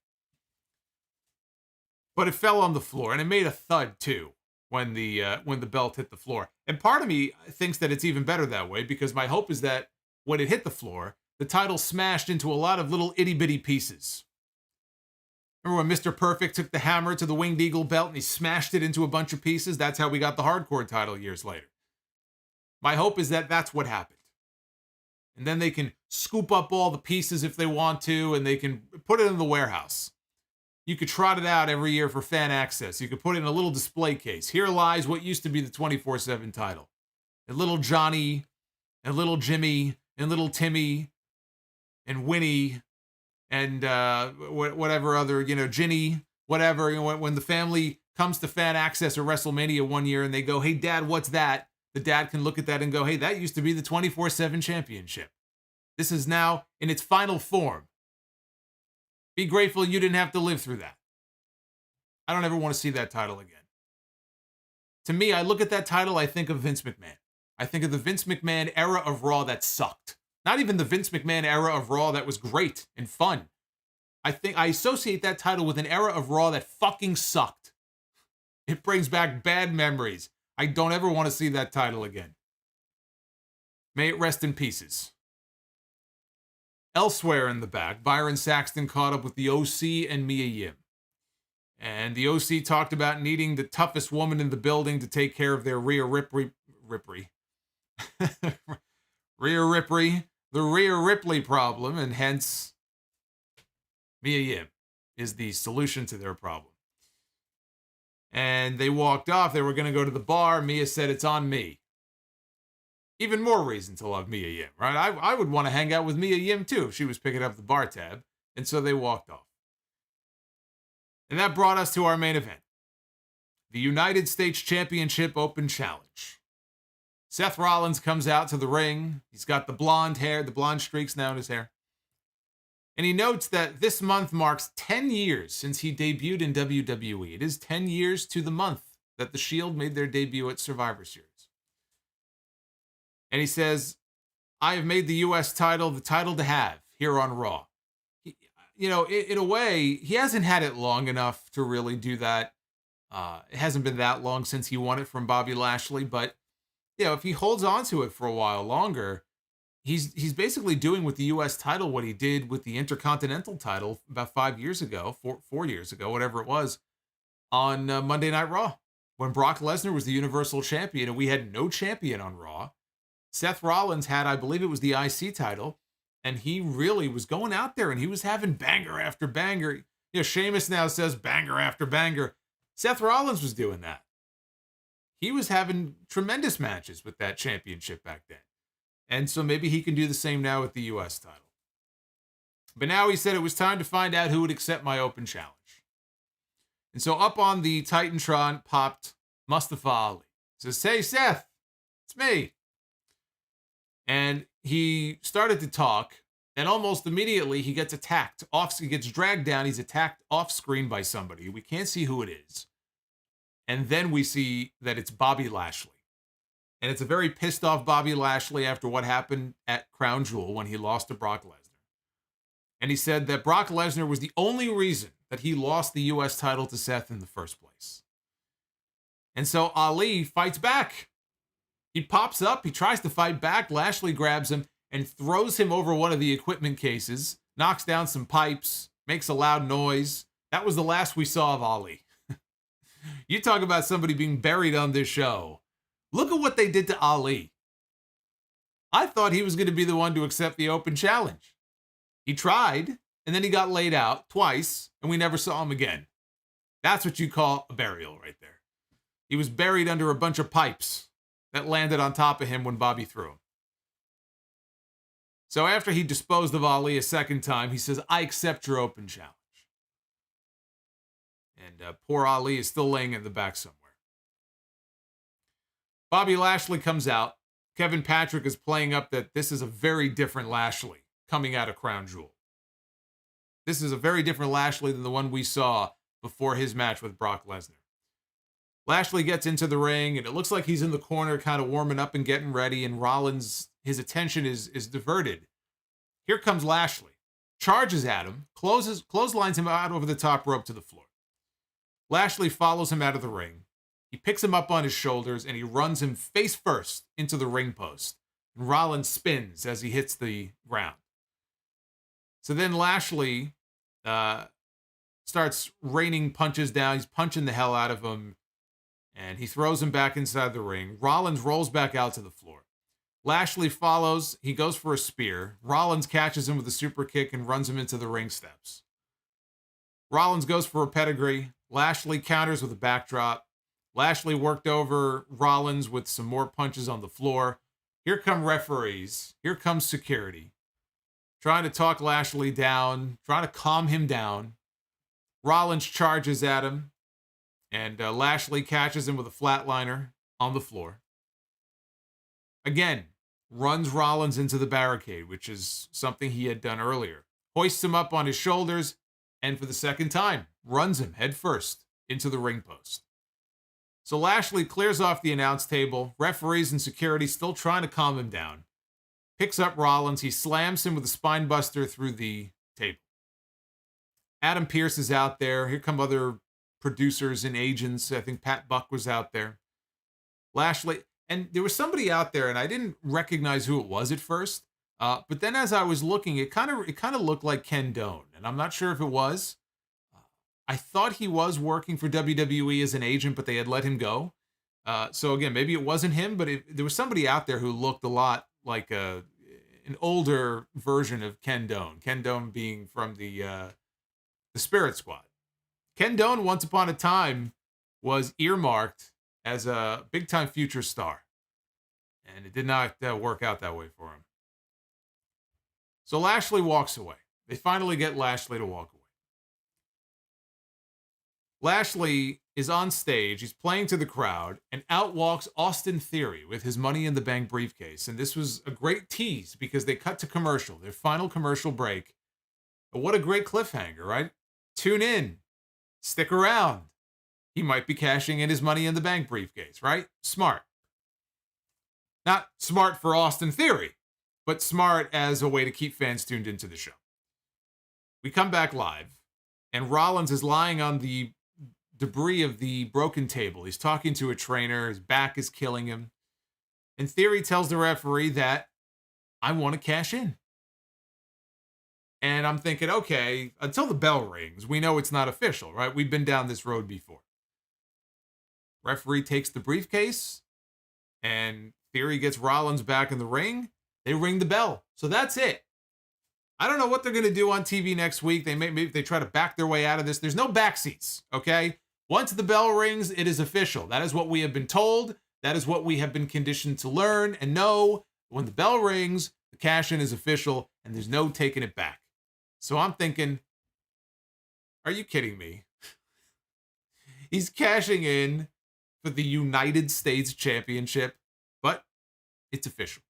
S1: But it fell on the floor, and it made a thud too when the belt hit the floor. And part of me thinks that it's even better that way, because my hope is that when it hit the floor, the title smashed into a lot of little itty-bitty pieces. Remember when Mr. Perfect took the hammer to the Winged Eagle belt and he smashed it into a bunch of pieces? That's how we got the Hardcore title years later. My hope is that that's what happened. And then they can scoop up all the pieces if they want to, and they can put it in the warehouse. You could trot it out every year for fan access. You could put it in a little display case. Here lies what used to be the 24/7 title. And little Johnny, and little Jimmy, and little Timmy, and Winnie, and whatever other, Ginny, whatever. When the family comes to fan access or WrestleMania one year and they go, hey, Dad, what's that? The dad can look at that and go, hey, that used to be the 24/7 championship. This is now in its final form. Be grateful you didn't have to live through that. I don't ever want to see that title again. To me, I look at that title, I think of Vince McMahon. I think of the Vince McMahon era of Raw that sucked. Not even the Vince McMahon era of Raw that was great and fun. I associate that title with an era of Raw that fucking sucked. It brings back bad memories. I don't ever want to see that title again. May it rest in pieces. Elsewhere in the back, Byron Saxton caught up with the OC and Mia Yim. And the OC talked about needing the toughest woman in the building to take care of their Rhea Ripley. The Rhea Ripley problem, and hence Mia Yim is the solution to their problem. And they walked off. They were going to go to the bar. Mia said, it's on me. Even more reason to love Mia Yim, right? I would want to hang out with Mia Yim too if she was picking up the bar tab. And so they walked off. And that brought us to our main event. The United States Championship Open Challenge. Seth Rollins comes out to the ring. He's got the blonde hair, the blonde streaks now in his hair. And he notes that this month marks 10 years since he debuted in WWE. It is 10 years to the month that The Shield made their debut at Survivor Series. And he says, I have made the U.S. title the title to have here on Raw. In a way, he hasn't had it long enough to really do that. It hasn't been that long since he won it from Bobby Lashley. But, if he holds on to it for a while longer, he's basically doing with the U.S. title what he did with the Intercontinental title about 5 years ago, 4 years ago, whatever it was, on Monday Night Raw. When Brock Lesnar was the Universal Champion and we had no champion on Raw, Seth Rollins had, I believe it was the IC title, and he really was going out there and he was having banger after banger. You know, Sheamus now says banger after banger. Seth Rollins was doing that. He was having tremendous matches with that championship back then. And so maybe he can do the same now with the U.S. title. But now he said it was time to find out who would accept my open challenge. And so up on the Titantron popped Mustafa Ali. Says, hey, Seth, it's me. And he started to talk, and almost immediately he gets attacked. He gets dragged down. He's attacked off screen by somebody. We can't see who it is. And then we see that it's Bobby Lashley. And it's a very pissed off Bobby Lashley after what happened at Crown Jewel when he lost to Brock Lesnar. And he said that Brock Lesnar was the only reason that he lost the U.S. title to Seth in the first place. And so Ali fights back. He pops up. He tries to fight back. Lashley grabs him and throws him over one of the equipment cases, knocks down some pipes, makes a loud noise. That was the last we saw of Ali. You talk about somebody being buried on this show. Look at what they did to Ali. I thought he was going to be the one to accept the open challenge. He tried, and then he got laid out twice, and we never saw him again. That's what you call a burial right there. He was buried under a bunch of pipes that landed on top of him when Bobby threw him. So after he disposed of Ali a second time, he says, I accept your open challenge. And poor Ali is still laying in the back somewhere. Bobby Lashley comes out. Kevin Patrick is playing up that this is a very different Lashley coming out of Crown Jewel. This is a very different Lashley than the one we saw before his match with Brock Lesnar. Lashley gets into the ring, and it looks like he's in the corner kind of warming up and getting ready, and Rollins, his attention is diverted. Here comes Lashley, charges at him, clotheslines him out over the top rope to the floor. Lashley follows him out of the ring. He picks him up on his shoulders, and he runs him face first into the ring post. And Rollins spins as he hits the ground. So then Lashley starts raining punches down. He's punching the hell out of him. And he throws him back inside the ring. Rollins rolls back out to the floor. Lashley follows. He goes for a spear. Rollins catches him with a super kick and runs him into the ring steps. Rollins goes for a pedigree. Lashley counters with a backdrop. Lashley worked over Rollins with some more punches on the floor. Here come referees. Here comes security. Trying to talk Lashley down. Trying to calm him down. Rollins charges at him. And Lashley catches him with a flatliner on the floor. Again, runs Rollins into the barricade, which is something he had done earlier. Hoists him up on his shoulders, and for the second time, runs him head first into the ring post. So Lashley clears off the announce table. Referees and security still trying to calm him down. Picks up Rollins. He slams him with a spine buster through the table. Adam Pearce is out there. Here come other producers and agents. I think Pat Buck was out there. Lashley, and there was somebody out there, and I didn't recognize who it was at first. But then as I was looking, it kind of looked like Ken Doane, and I'm not sure if it was. I thought he was working for WWE as an agent, but they had let him go. So again, maybe it wasn't him, but there was somebody out there who looked a lot like an older version of Ken Doane. Ken Doane being from the Spirit Squad. Ken Doane, once upon a time, was earmarked as a big-time future star. And it did not work out that way for him. So Lashley walks away. They finally get Lashley to walk away. Lashley is on stage. He's playing to the crowd. And out walks Austin Theory with his Money in the Bank briefcase. And this was a great tease because they cut to commercial, their final commercial break. But what a great cliffhanger, right? Tune in. Stick around. He might be cashing in his Money in the Bank briefcase, right? Smart. Not smart for Austin Theory, but smart as a way to keep fans tuned into the show. We come back live, and Rollins is lying on the debris of the broken table. He's talking to a trainer. His back is killing him. And Theory tells the referee that, I want to cash in. And I'm thinking, okay, until the bell rings, we know it's not official, right? We've been down this road before. Referee takes the briefcase, and Theory gets Rollins back in the ring. They ring the bell. So that's it. I don't know what they're going to do on TV next week. Maybe they try to back their way out of this. There's no backseats, okay? Once the bell rings, it is official. That is what we have been told. That is what we have been conditioned to learn and know. When the bell rings, the cash-in is official, and there's no taking it back. So I'm thinking, are you kidding me? He's cashing in for the United States Championship, but it's official.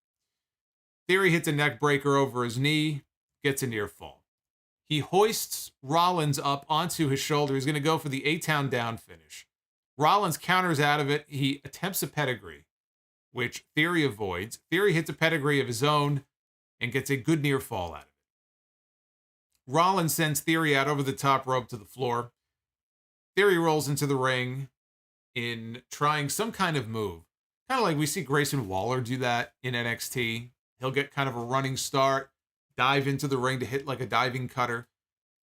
S1: Theory hits a neck breaker over his knee, gets a near fall. He hoists Rollins up onto his shoulder. He's going to go for the A-Town down finish. Rollins counters out of it. He attempts a pedigree, which Theory avoids. Theory hits a pedigree of his own and gets a good near fall out of it. Rollins sends Theory out over the top rope to the floor. Theory rolls into the ring in trying some kind of move. Kind of like we see Grayson Waller do that in NXT. He'll get kind of a running start, dive into the ring to hit like a diving cutter.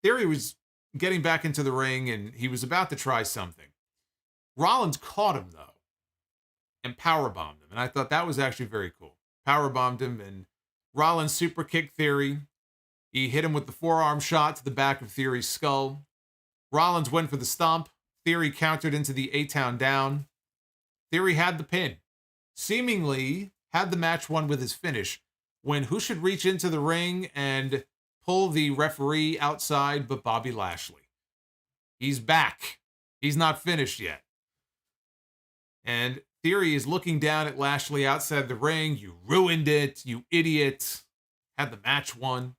S1: Theory was getting back into the ring, and he was about to try something. Rollins caught him, though, and powerbombed him. And I thought that was actually very cool. Powerbombed him, and Rollins super kicked Theory. He hit him with the forearm shot to the back of Theory's skull. Rollins went for the stomp. Theory countered into the A-Town down. Theory had the pin. Seemingly had the match won with his finish, when who should reach into the ring and pull the referee outside but Bobby Lashley. He's back. He's not finished yet. And Theory is looking down at Lashley outside the ring. You ruined it, you idiot. Had the match won.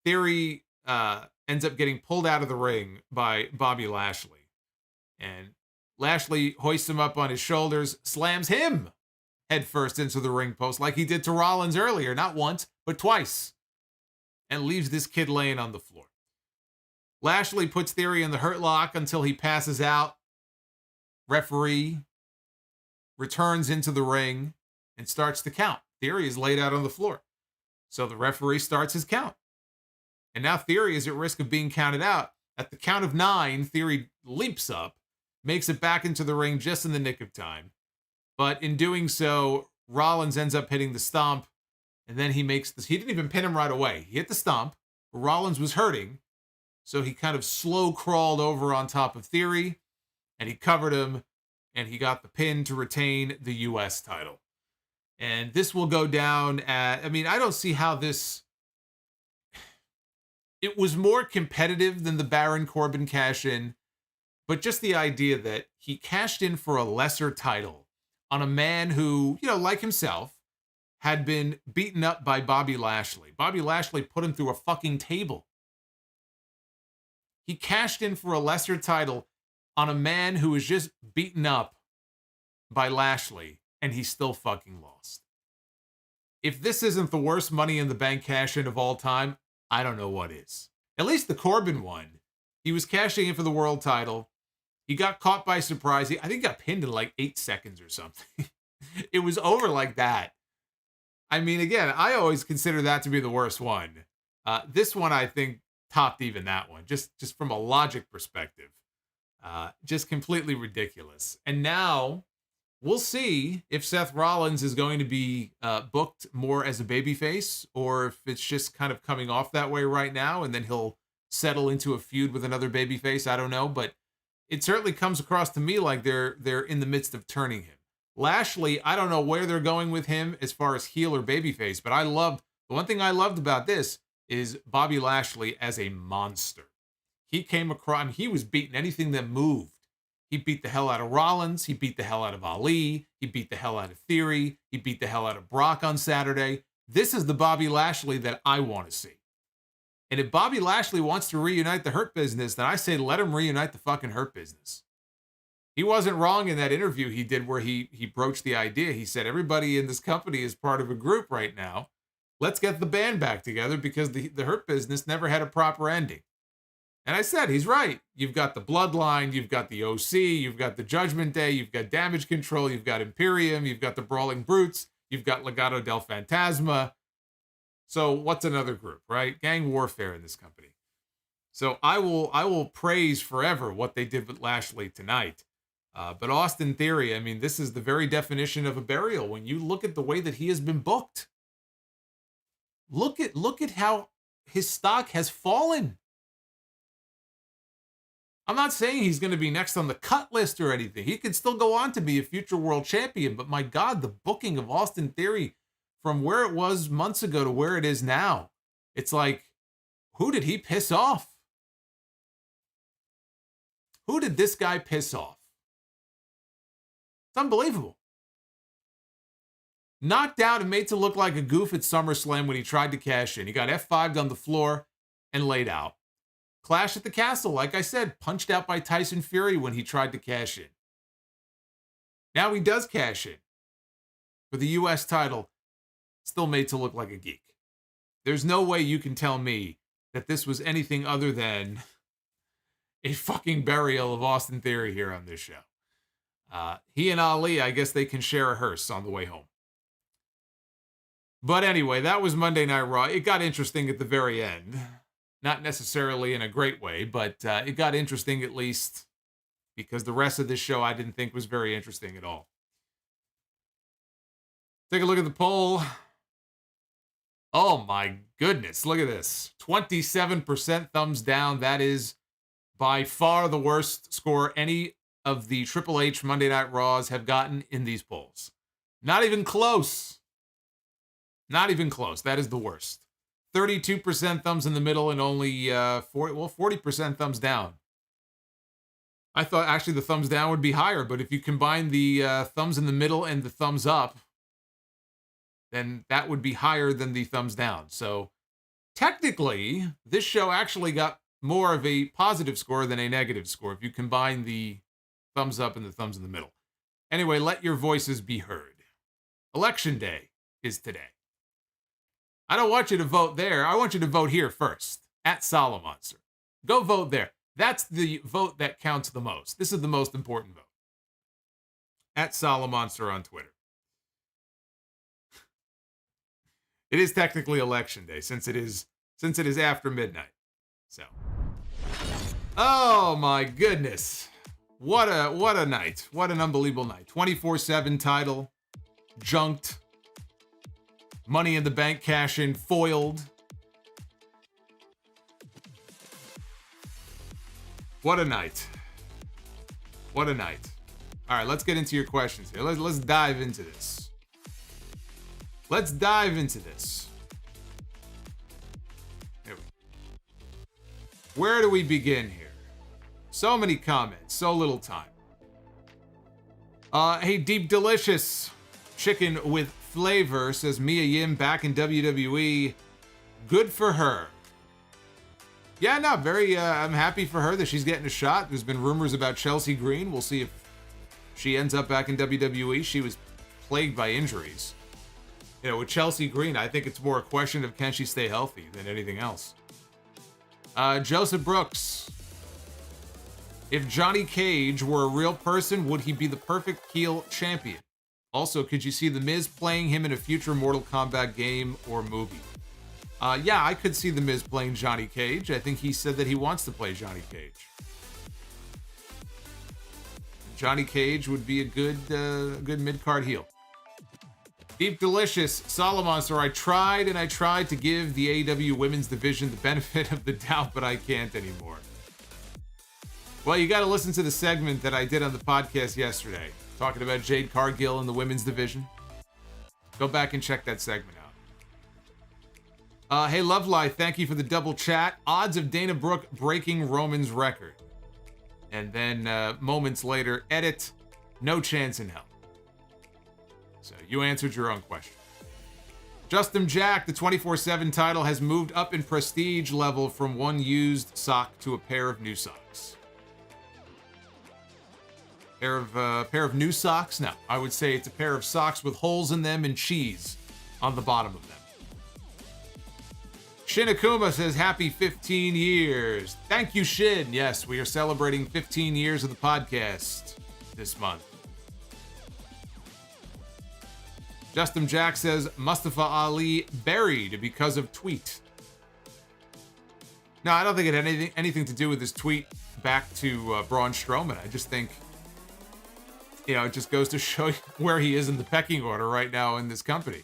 S1: Theory ends up getting pulled out of the ring by Bobby Lashley. And Lashley hoists him up on his shoulders, slams him headfirst into the ring post like he did to Rollins earlier, not once, but twice, and leaves this kid laying on the floor. Lashley puts Theory in the hurt lock until he passes out. Referee returns into the ring and starts to count. Theory is laid out on the floor. So the referee starts his count. And now Theory is at risk of being counted out. At the count of 9, Theory leaps up, makes it back into the ring just in the nick of time. But in doing so, Rollins ends up hitting the stomp, and then he makes this. He didn't even pin him right away. He hit the stomp, but Rollins was hurting, so he kind of slow crawled over on top of Theory, and he covered him, and he got the pin to retain the U.S. title. And this will go down at, I don't see how this. It was more competitive than the Baron Corbin cash-in, but just the idea that he cashed in for a lesser title on a man who, like himself, had been beaten up by Bobby Lashley. Bobby Lashley put him through a fucking table. He cashed in for a lesser title on a man who was just beaten up by Lashley, and he still fucking lost. If this isn't the worst Money in the Bank cash-in of all time, I don't know what is. At least the Corbin one. He was cashing in for the world title. He got caught by surprise. I think he got pinned in like 8 seconds or something. It was over like that. Again, I always consider that to be the worst one. This one, I think, topped even that one, just from a logic perspective. Just completely ridiculous. And now we'll see if Seth Rollins is going to be booked more as a babyface, or if it's just kind of coming off that way right now, and then he'll settle into a feud with another babyface. I don't know, but it certainly comes across to me like they're in the midst of turning him. Lashley, I don't know where they're going with him as far as heel or babyface, but the one thing I loved about this is Bobby Lashley as a monster. He came across, he was beating anything that moved. He beat the hell out of Rollins. He beat the hell out of Ali. He beat the hell out of Theory. He beat the hell out of Brock on Saturday. This is the Bobby Lashley that I want to see. And if Bobby Lashley wants to reunite the Hurt Business, then I say let him reunite the fucking Hurt Business. He wasn't wrong in that interview he did where he broached the idea. He said, everybody in this company is part of a group right now. Let's get the band back together because the Hurt Business never had a proper ending. And I said, he's right. You've got the Bloodline, you've got the OC, you've got the Judgment Day, you've got Damage Control, you've got Imperium, you've got the Brawling Brutes, you've got Legado del Fantasma. So what's another group, right? Gang warfare in this company. So I will praise forever what they did with Lashley tonight. But Austin Theory, this is the very definition of a burial. When you look at the way that he has been booked, look at how his stock has fallen. I'm not saying he's going to be next on the cut list or anything. He could still go on to be a future world champion, but my God, the booking of Austin Theory from where it was months ago to where it is now, it's like, who did he piss off? Who did this guy piss off? It's unbelievable. Knocked out and made to look like a goof at SummerSlam when he tried to cash in. He got F5'd on the floor and laid out. Clash at the Castle, like I said, punched out by Tyson Fury when he tried to cash in. Now he does cash in for the U.S. title, still made to look like a geek. There's no way you can tell me that this was anything other than a fucking burial of Austin Theory here on this show. He and Ali, I guess they can share a hearse on the way home. But anyway, that was Monday Night Raw. It got interesting at the very end. Not necessarily in a great way, but it got interesting at least because the rest of this show I didn't think was very interesting at all. Take a look at the poll. Oh my goodness, look at this. 27% thumbs down. That is by far the worst score any of the Triple H Monday Night Raws have gotten in these polls. Not even close. Not even close. That is the worst. 32% thumbs in the middle and only 40% thumbs down. I thought actually the thumbs down would be higher, but if you combine the thumbs in the middle and the thumbs up, then that would be higher than the thumbs down. So technically, this show actually got more of a positive score than a negative score if you combine the thumbs up and the thumbs in the middle. Anyway, let your voices be heard. Election day is today. I don't want you to vote there. I want you to vote here first, at Solomonster. Go vote there. That's the vote that counts the most. This is the most important vote. At Solomonster on Twitter. It is technically election day since it is after midnight. So, oh my goodness. What a night. What an unbelievable night. 24/7 title, junked. Money in the Bank cash-in foiled. What a night. What a night. All right, let's get into your questions here. Let's dive into this. Let's dive into this. Here we go. Where do we begin here? So many comments, so little time. Hey, Deep Delicious Chicken with Flavor says Mia Yim back in WWE. Good for her. Yeah, no, I'm happy for her that she's getting a shot. There's been rumors about Chelsea Green. We'll see if she ends up back in WWE. She was plagued by injuries. You know, with Chelsea Green, I think it's more a question of can she stay healthy than anything else. Joseph Brooks. If Johnny Cage were a real person, would he be the perfect heel champion? Also, could you see The Miz playing him in a future Mortal Kombat game or movie? Yeah, I could see The Miz playing Johnny Cage. I think he said that he wants to play Johnny Cage. Johnny Cage would be a good mid-card heel. Deep Delicious, Solomonster, I tried to give the AEW women's division the benefit of the doubt, but I can't anymore. Well, you got to listen to the segment that I did on the podcast yesterday, talking about Jade Cargill in the women's division. Go back and check that segment out. Hey, Lovelife, thank you for the double chat. Odds of Dana Brooke breaking Roman's record. And then moments later, edit, no chance in hell. So you answered your own question. Justin Jack, the 24/7 title has moved up in prestige level from one used sock to a pair of new socks. Pair of new socks? No, I would say it's a pair of socks with holes in them and cheese on the bottom of them. Shin Akuma says, happy 15 years. Thank you, Shin. Yes, we are celebrating 15 years of the podcast this month. Justin Jack says, Mustafa Ali buried because of tweet. No, I don't think it had anything to do with his tweet back to Braun Strowman. I just think, it just goes to show you where he is in the pecking order right now in this company.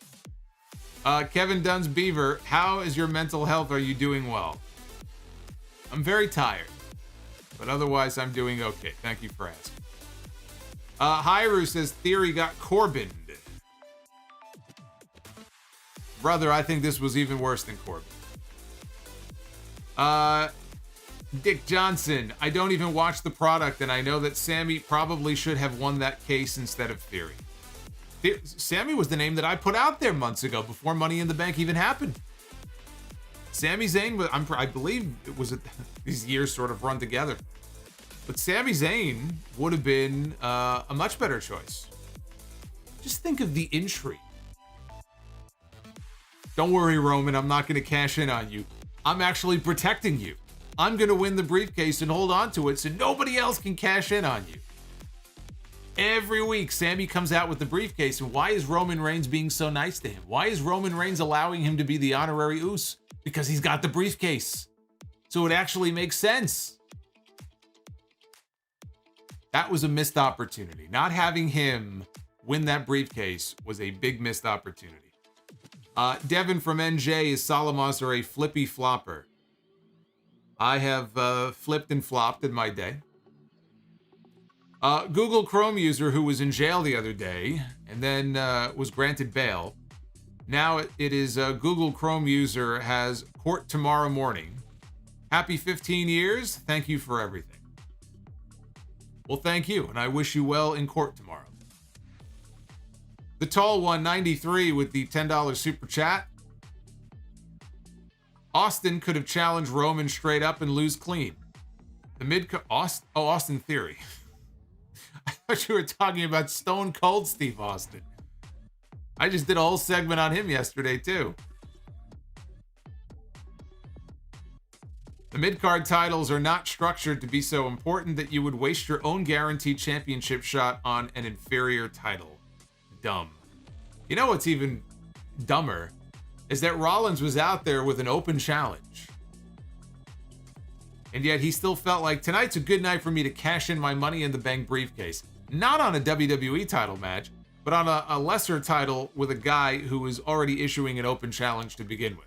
S1: Kevin Dunn's Beaver, how is your mental health? Are you doing well? I'm very tired, but otherwise I'm doing okay. Thank you for asking. Hyru says Theory got Corbin. Brother, I think this was even worse than Corbin. Dick Johnson, I don't even watch the product, and I know that Sammy probably should have won that case instead of Theory. Sammy was the name that I put out there months ago before Money in the Bank even happened. Sami Zayn, I believe it was these years sort of run together. But Sami Zayn would have been a much better choice. Just think of the intrigue. Don't worry, Roman, I'm not going to cash in on you. I'm actually protecting you. I'm going to win the briefcase and hold on to it so nobody else can cash in on you. Every week, Sammy comes out with the briefcase, and why is Roman Reigns being so nice to him? Why is Roman Reigns allowing him to be the honorary Uso? Because he's got the briefcase. So it actually makes sense. That was a missed opportunity. Not having him win that briefcase was a big missed opportunity. Devin from NJ, is Solomonster a flippy flopper? I have flipped and flopped in my day. Google Chrome user who was in jail the other day and then was granted bail. Now it is Google Chrome user has court tomorrow morning. Happy 15 years. Thank you for everything. Well, thank you, and I wish you well in court tomorrow. The Tall One 93 with the $10 super chat. Austin could have challenged Roman straight up and lose clean. The Austin Theory. I thought you were talking about Stone Cold Steve Austin. I just did a whole segment on him yesterday, too. The mid-card titles are not structured to be so important that you would waste your own guaranteed championship shot on an inferior title. Dumb. You know what's even dumber is that Rollins was out there with an open challenge. And yet he still felt like tonight's a good night for me to cash in my Money in the Bank briefcase. Not on a WWE title match, but on a lesser title with a guy who was already issuing an open challenge to begin with.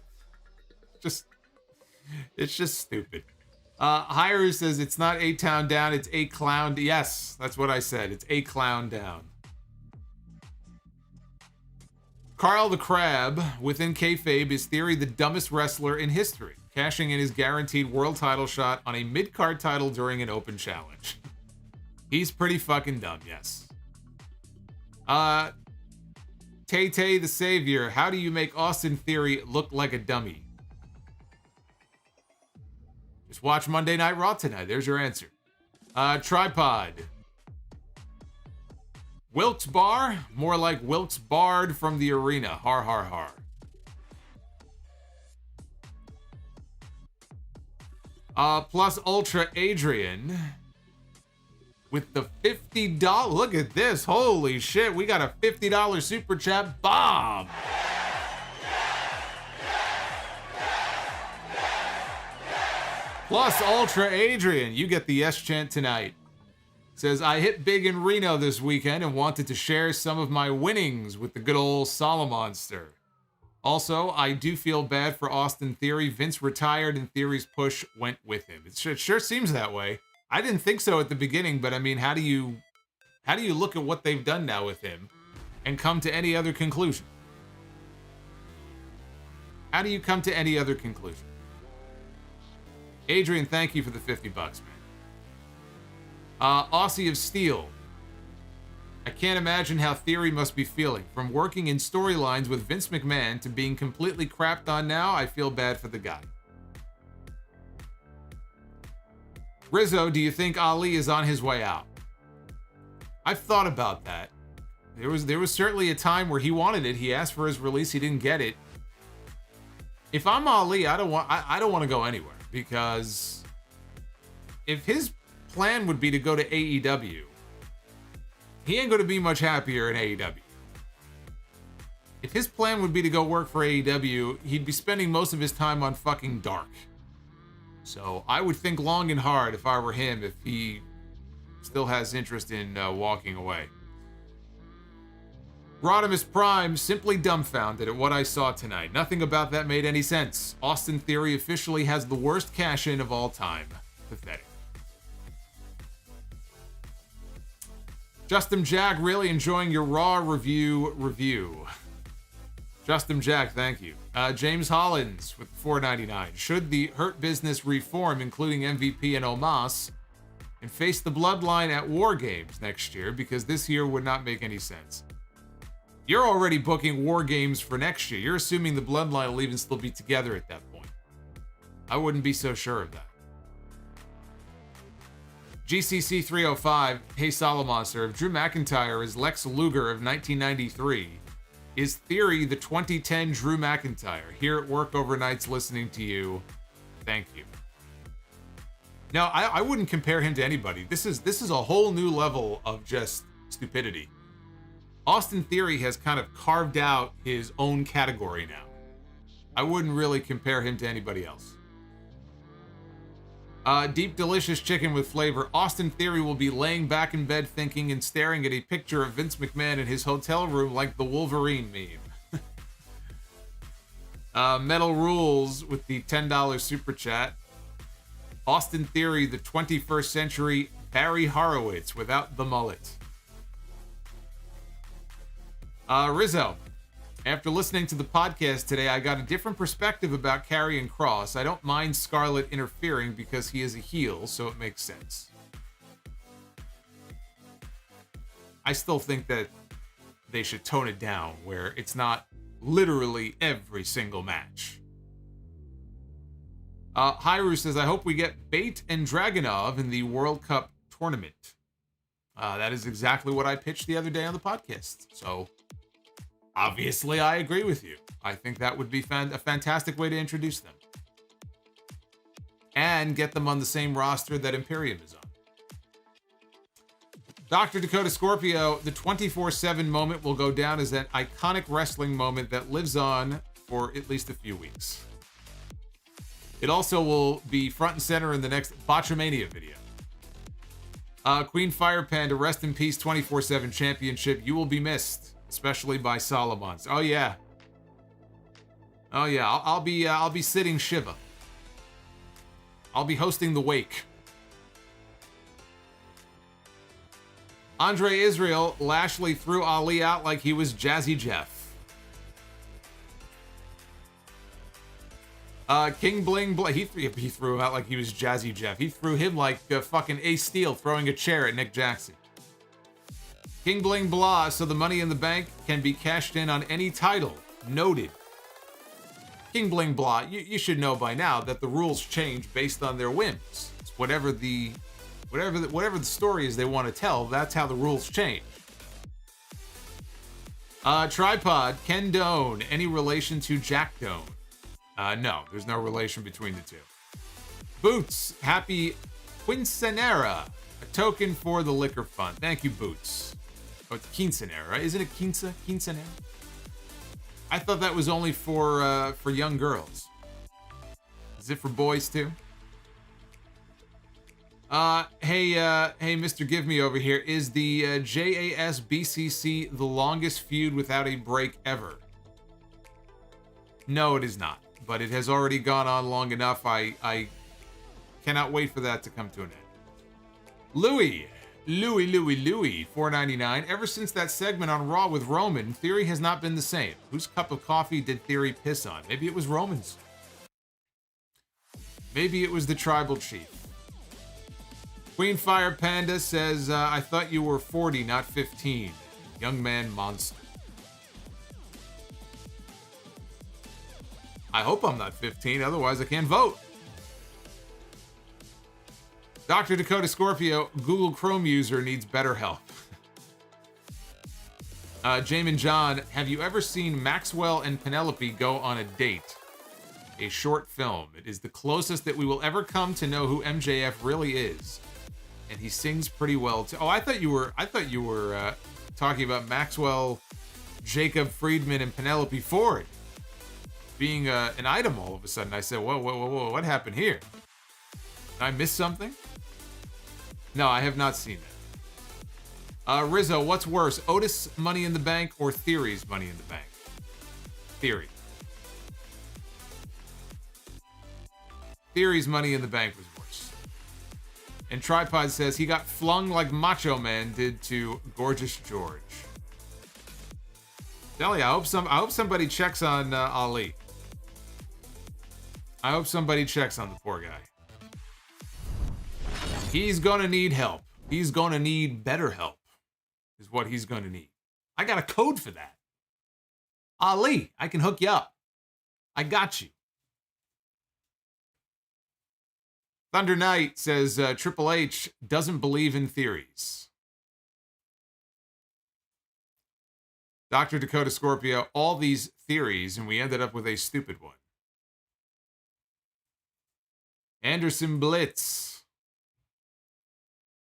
S1: It's just stupid. Hyru says it's not a town down, it's a clown. Yes, that's what I said. It's a clown down. Carl the Crab, within kayfabe, is Theory the dumbest wrestler in history, cashing in his guaranteed world title shot on a mid-card title during an open challenge. He's pretty fucking dumb, yes. Tay-Tay the Savior, how do you make Austin Theory look like a dummy? Just watch Monday Night Raw tonight. There's your answer. Tripod. Wilkes Bar? More like Wilkes Bard from the arena. Har, har, har. Plus Ultra Adrian with the $50. Look at this. Holy shit. We got a $50 super chat bomb. Plus Ultra Adrian. You get the yes chant tonight. Says, I hit big in Reno this weekend and wanted to share some of my winnings with the good old Solomonster. Also, I do feel bad for Austin Theory. Vince retired and Theory's push went with him. It sure seems that way. I didn't think so at the beginning, but I mean, how do you look at what they've done now with him and come to any other conclusion? How do you come to any other conclusion? Adrian, thank you for the $50, man. Aussie of Steel. I can't imagine how Theory must be feeling. From working in storylines with Vince McMahon to being completely crapped on now, I feel bad for the guy. Rizzo, do you think Ali is on his way out? I've thought about that. There was certainly a time where he wanted it. He asked for his release. He didn't get it. If I'm Ali, I don't want to go anywhere, because if his plan would be to go to AEW, he ain't going to be much happier in AEW. If his plan would be to go work for AEW, he'd be spending most of his time on fucking Dark. So I would think long and hard if I were him, if he still has interest in walking away. Rodimus Prime, simply dumbfounded at what I saw tonight. Nothing about that made any sense. Austin Theory officially has the worst cash-in of all time. Pathetic. Justin Jack, really enjoying your Raw review. Justin Jack, thank you. James Hollins with $4.99. Should the Hurt Business reform, including MVP and Omos, and face the Bloodline at War Games next year, because this year would not make any sense. You're already booking War Games for next year. You're assuming the Bloodline will even still be together at that point. I wouldn't be so sure of that. GCC 305, hey Solomonster, if Drew McIntyre is Lex Luger of 1993, is Theory the 2010 Drew McIntyre? Here at work overnights listening to you. Thank you. No, I wouldn't compare him to anybody. This is a whole new level of just stupidity. Austin Theory has kind of carved out his own category now. I wouldn't really compare him to anybody else. Deep delicious chicken with flavor. Austin Theory will be laying back in bed thinking and staring at a picture of Vince McMahon in his hotel room like the Wolverine meme. Metal Rules with the $10 super chat. Austin Theory, the 21st century Barry Horowitz without the mullet. Rizzo, after listening to the podcast today, I got a different perspective about Karrion Kross. I don't mind Scarlett interfering because he is a heel, so it makes sense. I still think that they should tone it down, where it's not literally every single match. Hyru says, I hope we get Bate and Dragunov in the World Cup tournament. That is exactly what I pitched the other day on the podcast, so... obviously, I agree with you. I think that would be a fantastic way to introduce them. And get them on the same roster that Imperium is on. Dr. Dakota Scorpio, the 24/7 moment will go down as an iconic wrestling moment that lives on for at least a few weeks. It also will be front and center in the next Botchamania video. Queen Fire Panda, rest in peace, 24/7 championship. You will be missed. Especially by Solomonster. Oh yeah. I'll be sitting Shiva. I'll be hosting the wake. Andre Israel, Lashley threw Ali out like he was Jazzy Jeff. King Bling Bling, he threw him out like he was Jazzy Jeff. He threw him like fucking Ace Steel throwing a chair at Nick Jackson. King Bling Blah, so the money in the bank can be cashed in on any title. Noted. King Bling Blah, you should know by now that the rules change based on their whims. It's whatever the story is they want to tell, that's how the rules change. Tripod, Ken Doane, any relation to Jack Doane? No, there's no relation between the two. Boots, happy Quinceanera, a token for the liquor fund. Thank you, Boots. Oh, it's Quinceanera. Isn't it Quinceanera? I thought that was only for young girls. Is it for boys too? Hey, Mr. Give Me over here. Is the JAS-BCC the longest feud without a break ever? No, it is not. But it has already gone on long enough. I cannot wait for that to come to an end. Louis, $4.99. Ever since that segment on Raw with Roman, Theory has not been the same. Whose cup of coffee did Theory piss on? Maybe it was Roman's. Maybe it was the tribal chief. Queen Fire Panda says, I thought you were 40, not 15. Young man monster. I hope I'm not 15, otherwise I can't vote. Dr. Dakota Scorpio, Google Chrome user needs better help. Jamin John, have you ever seen Maxwell and Penelope go on a date? A short film. It is the closest that we will ever come to know who MJF really is. And he sings pretty well too. Oh, I thought you were talking about Maxwell, Jacob Friedman, and Penelope Ford being an item all of a sudden. I said, whoa, what happened here? Did I miss something? No, I have not seen Rizzo, what's worse, Otis Money in the Bank or Theory's Money in the Bank? Theory. Theory's Money in the Bank was worse. And Tripod says he got flung like Macho Man did to Gorgeous George. Deli, I hope somebody checks on Ali. I hope somebody checks on the poor guy. He's gonna need help. He's gonna need better help, is what he's gonna need. I got a code for that. Ali, I can hook you up. I got you. Thunder Knight says Triple H doesn't believe in theories. Dr. Dakota Scorpio, all these theories, and we ended up with a stupid one. Anderson Blitz.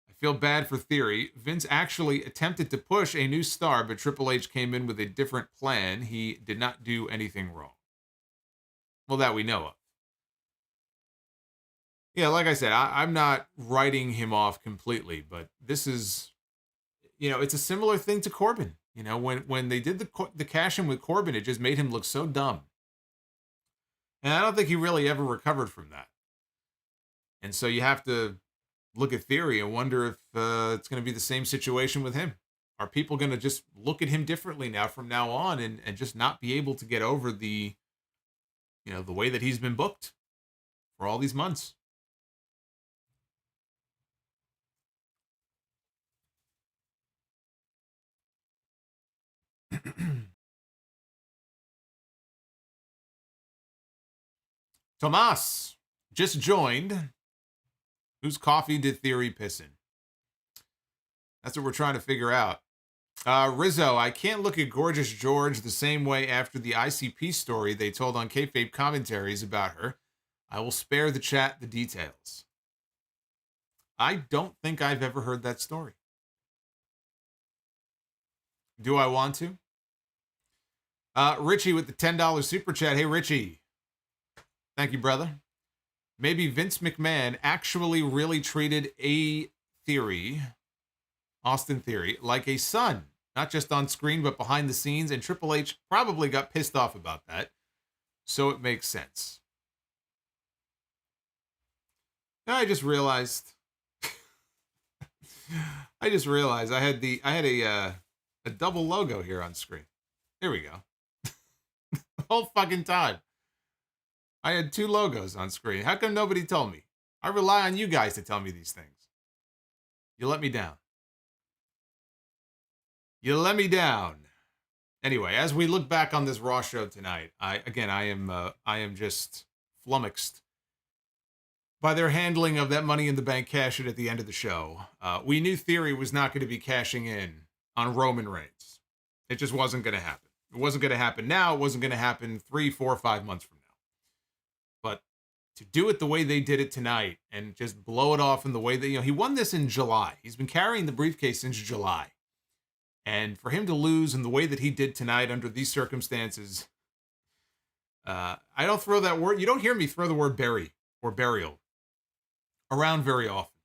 S1: I feel bad for Theory. Vince actually attempted to push a new star, but Triple H came in with a different plan. He did not do anything wrong. Well, that we know of. Yeah, like I said, I'm not writing him off completely, but this is, it's a similar thing to Corbin. When they did the cash-in with Corbin, it just made him look so dumb. And I don't think he really ever recovered from that. And so you have to look at Theory and wonder if it's going to be the same situation with him. Are people going to just look at him differently now from now on and just not be able to get over the way that he's been booked for all these months? Tomas just joined. Whose coffee did Theory piss in? That's what we're trying to figure out. Rizzo, I can't look at Gorgeous George the same way after the ICP story they told on kayfabe commentaries about her. I will spare the chat the details. I don't think I've ever heard that story. Do I want to? Richie with the $10 super chat. Hey, Richie. Thank you, brother. Maybe Vince McMahon actually really treated Austin Theory, like a son. Not just on screen, but behind the scenes. And Triple H probably got pissed off about that. So it makes sense. I just realized I had a double logo here on screen. Here we go. The whole fucking time. I had two logos on screen. How come nobody told me? I rely on you guys to tell me these things. You let me down. You let me down. Anyway, as we look back on this Raw show tonight, I am just flummoxed by their handling of that Money in the Bank cash-in at the end of the show. We knew Theory was not going to be cashing in on Roman Reigns. It just wasn't going to happen. It wasn't going to happen now. It wasn't going to happen 3, 4, 5 months from now. But to do it the way they did it tonight and just blow it off in the way that, he won this in July. He's been carrying the briefcase since July. And for him to lose in the way that he did tonight under these circumstances, I don't throw that word. You don't hear me throw the word bury or burial around very often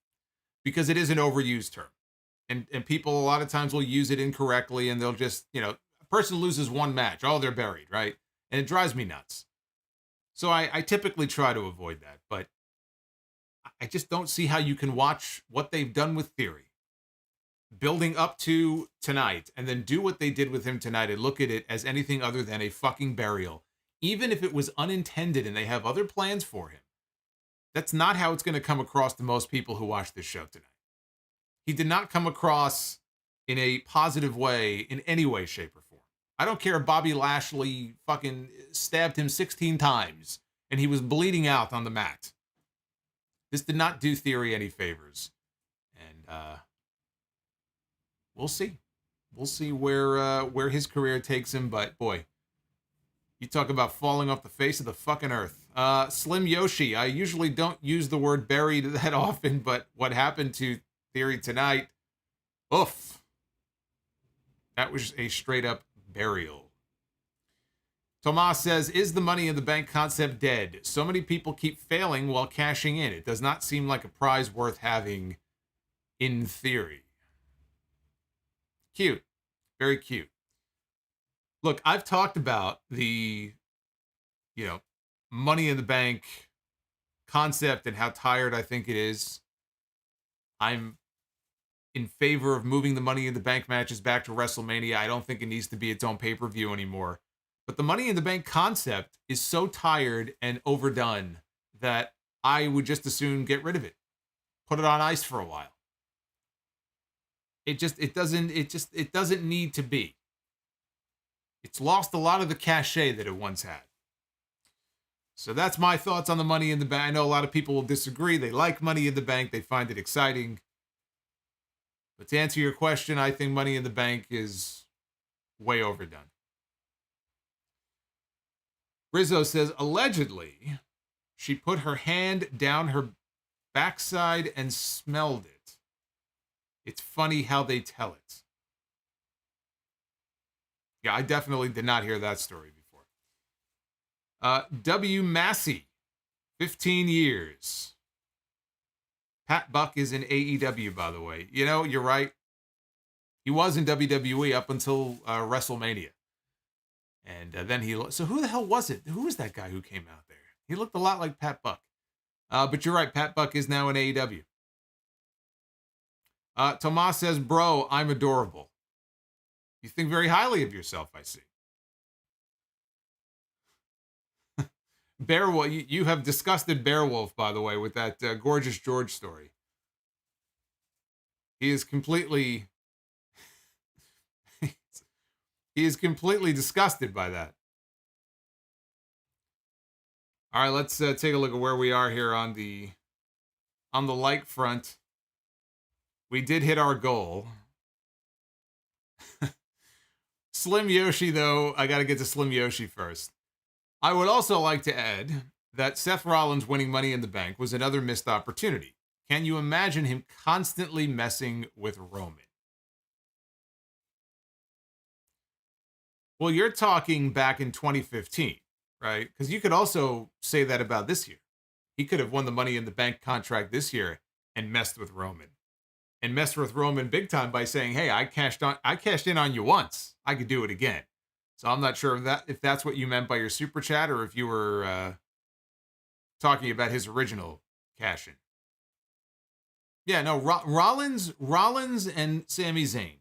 S1: because it is an overused term. And people a lot of times will use it incorrectly and they'll just, a person loses one match. Oh, they're buried, right? And it drives me nuts. So I typically try to avoid that, but I just don't see how you can watch what they've done with Theory building up to tonight and then do what they did with him tonight and look at it as anything other than a fucking burial. Even if it was unintended and they have other plans for him, that's not how it's going to come across to most people who watch this show tonight. He did not come across in a positive way in any way, shape, or form. I don't care if Bobby Lashley fucking stabbed him 16 times and he was bleeding out on the mat. This did not do Theory any favors. And we'll see. We'll see where his career takes him. But boy, you talk about falling off the face of the fucking earth. Slim Yoshi, I usually don't use the word buried that often, but what happened to Theory tonight, oof. That was a straight up burial. Tomas says, is the Money in the Bank concept dead? So many people keep failing while cashing in. It does not seem like a prize worth having in theory. Cute. Very cute. Look, I've talked about the, Money in the Bank concept and how tired I think it is. I'm in favor of moving the Money in the Bank matches back to WrestleMania. I don't think it needs to be its own pay-per-view anymore. But the Money in the Bank concept is so tired and overdone that I would just as soon get rid of it. Put it on ice for a while. It doesn't need to be. It's lost a lot of the cachet that it once had. So that's my thoughts on the Money in the Bank. I know a lot of people will disagree. They like Money in the Bank. They find it exciting. But to answer your question, I think Money in the Bank is way overdone. Rizzo says, allegedly, she put her hand down her backside and smelled it. It's funny how they tell it. Yeah, I definitely did not hear that story before. W. Massey, 15 years. Pat Buck is in AEW, by the way. You know, you're right. He was in WWE up until WrestleMania. And then so who the hell was it? Who was that guy who came out there? He looked a lot like Pat Buck. But you're right, Pat Buck is now in AEW. Tomas says, bro, I'm adorable. You think very highly of yourself, I see. Bearwolf, you have disgusted Bearwolf, by the way, with that Gorgeous George story. He is completely... he is completely disgusted by that. All right, let's take a look at where we are here on the like front. We did hit our goal. Slim Yoshi, though, I got to get to Slim Yoshi first. I would also like to add that Seth Rollins winning Money in the Bank was another missed opportunity. Can you imagine him constantly messing with Roman? Well, you're talking back in 2015, right? Because you could also say that about this year. He could have won the Money in the Bank contract this year and messed with Roman. And messed with Roman big time by saying, hey, I cashed in on you once. I could do it again. So I'm not sure if that's what you meant by your super chat or if you were talking about his original cash in. Yeah, no, Rollins and Sami Zayn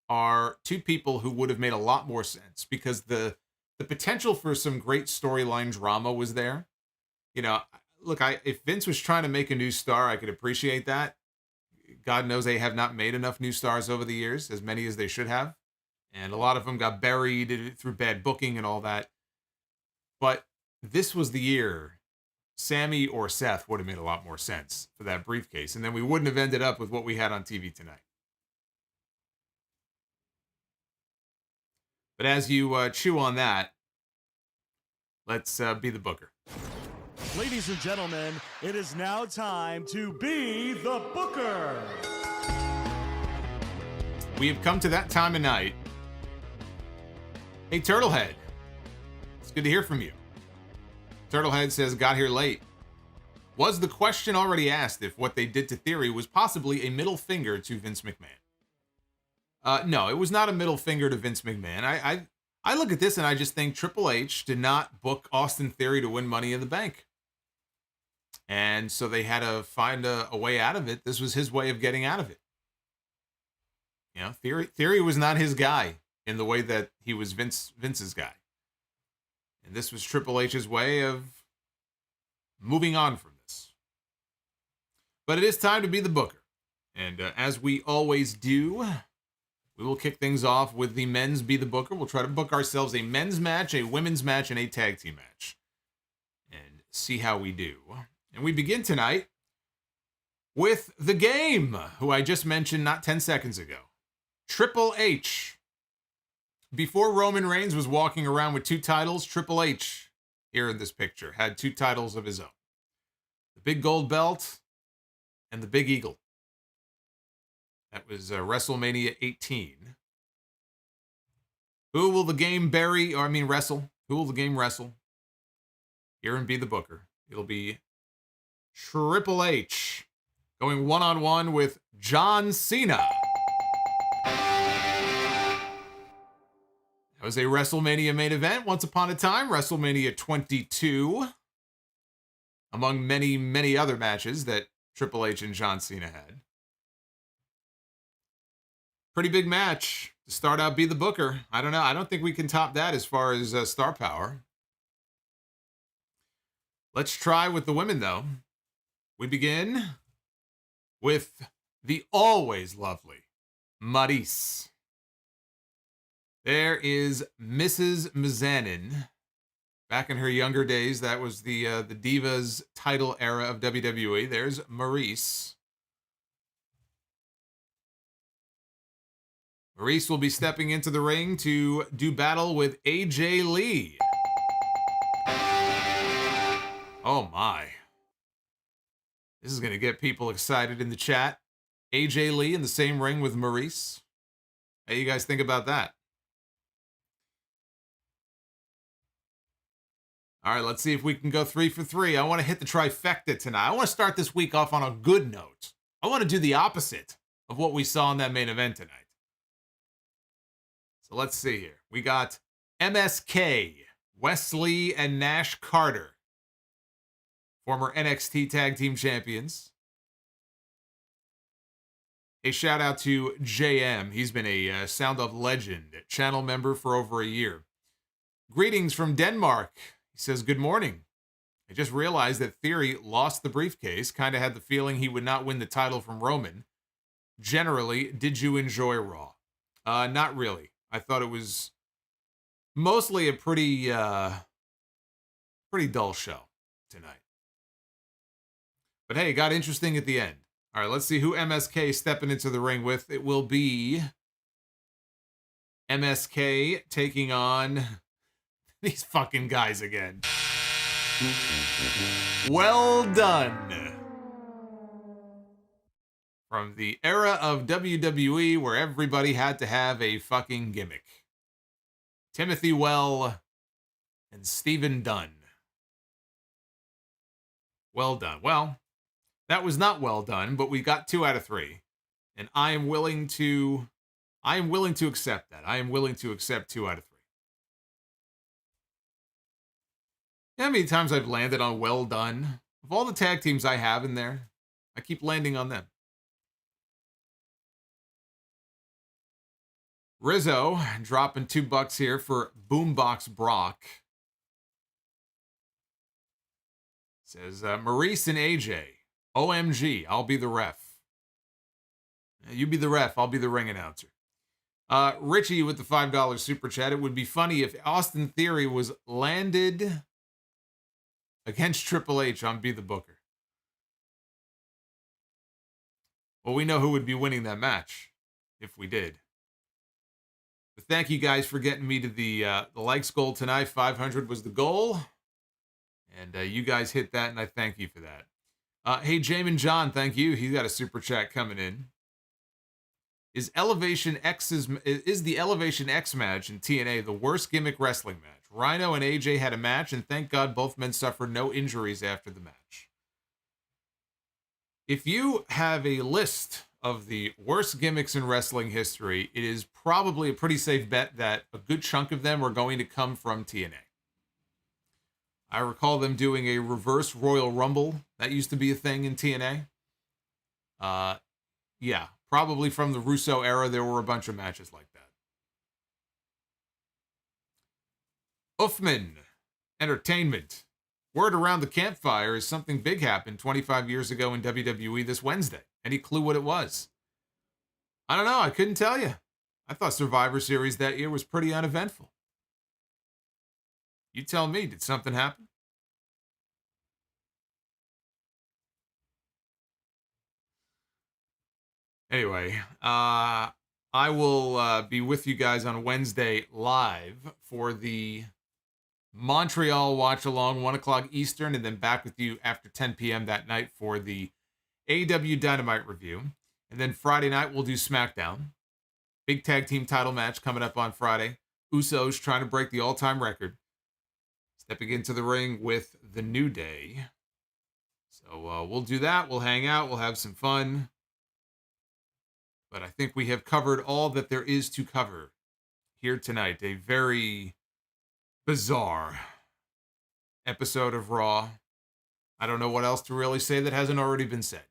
S1: are two people who would have made a lot more sense because the potential for some great storyline drama was there. You know, look, if Vince was trying to make a new star, I could appreciate that. God knows they have not made enough new stars over the years, as many as they should have. And a lot of them got buried through bad booking and all that. But this was the year Sammy or Seth would have made a lot more sense for that briefcase. And then we wouldn't have ended up with what we had on TV tonight. But as you chew on that, let's be the booker.
S3: Ladies and gentlemen, it is now time to be the booker.
S1: We have come to that time of night. Hey, Turtlehead. It's good to hear from you. Turtlehead says, got here late. Was the question already asked if what they did to Theory was possibly a middle finger to Vince McMahon? No, it was not a middle finger to Vince McMahon. I look at this and I just think Triple H did not book Austin Theory to win Money in the Bank. And so they had to find a way out of it. This was his way of getting out of it. You know, Theory was not his guy in the way that he was Vince's guy. And this was Triple H's way of moving on from this. But it is time to be the booker. And as we always do, we will kick things off with the men's Be the Booker. We'll try to book ourselves a men's match, a women's match, and a tag team match. And see how we do. And we begin tonight with The Game, who I just mentioned not 10 seconds ago. Triple H. Before Roman Reigns was walking around with 2 titles, Triple H, here in this picture, had 2 titles of his own. The big gold belt and the big eagle. That was WrestleMania 18. Who will the game wrestle? Who will the game wrestle? Here in Be the Booker. It'll be Triple H going one-on-one with John Cena. That was a WrestleMania main event once upon a time, WrestleMania 22, among many, many other matches that Triple H and John Cena had. Pretty big match to start out Be the Booker. I don't know. I don't think we can top that as far as star power. Let's try with the women, though. We begin with the always lovely Maryse. There is Mrs. Mizanin. Back in her younger days, that was the Divas title era of WWE. There's Maryse. Maryse will be stepping into the ring to do battle with AJ Lee. Oh my. This is going to get people excited in the chat. AJ Lee in the same ring with Maryse. How you guys think about that? All right, let's see if we can go 3 for 3. I want to hit the trifecta tonight. I want to start this week off on a good note. I want to do the opposite of what we saw in that main event tonight. So let's see here. We got MSK, Wesley and Nash Carter, former NXT Tag Team Champions. A shout out to JM. He's been a Sound of Legend channel member for over a year. Greetings from Denmark. He says, good morning. I just realized that Theory lost the briefcase. Kind of had the feeling he would not win the title from Roman. Generally, did you enjoy Raw? Not really. I thought it was mostly a pretty dull show tonight. But hey, it got interesting at the end. All right, let's see who MSK is stepping into the ring with. It will be MSK taking on these fucking guys again. Well done. From the era of WWE where everybody had to have a fucking gimmick. Timothy Well and Stephen Dunn. Well done. Well, that was not well done, but we got 2 out of 3. And I am willing to accept that. I am willing to accept 2 out of 3. You know how many times I've landed on well done? Of all the tag teams I have in there, I keep landing on them. Rizzo dropping $2 here for Boombox Brock. Says Maryse and AJ. OMG, I'll be the ref. You be the ref, I'll be the ring announcer. Richie with the $5 super chat. It would be funny if Austin Theory was landed against Triple H on Be the Booker. Well, we know who would be winning that match if we did. But thank you guys for getting me to the likes goal tonight. 500 was the goal. And you guys hit that, and I thank you for that. Hey, Jamin John, thank you. He's got a super chat coming in. Is the Elevation X match in TNA the worst gimmick wrestling match? Rhino and AJ had a match, and thank God both men suffered no injuries after the match. If you have a list of the worst gimmicks in wrestling history, it is probably a pretty safe bet that a good chunk of them are going to come from TNA. I recall them doing a reverse Royal Rumble. That used to be a thing in TNA. Yeah, probably from the Russo era, there were a bunch of matches like that. Uffman Entertainment. Word around the campfire is something big happened 25 years ago in WWE this Wednesday. Any clue what it was? I don't know. I couldn't tell you. I thought Survivor Series that year was pretty uneventful. You tell me, did something happen? Anyway, I will be with you guys on Wednesday live for the Montreal watch along, 1 o'clock Eastern, and then back with you after 10 p.m. that night for the AEW Dynamite review. And then Friday night, we'll do SmackDown. Big tag team title match coming up on Friday. Usos trying to break the all-time record. Stepping into the ring with the New Day. So we'll do that. We'll hang out. We'll have some fun. But I think we have covered all that there is to cover here tonight. A very bizarre episode of Raw. I don't know what else to really say that hasn't already been said.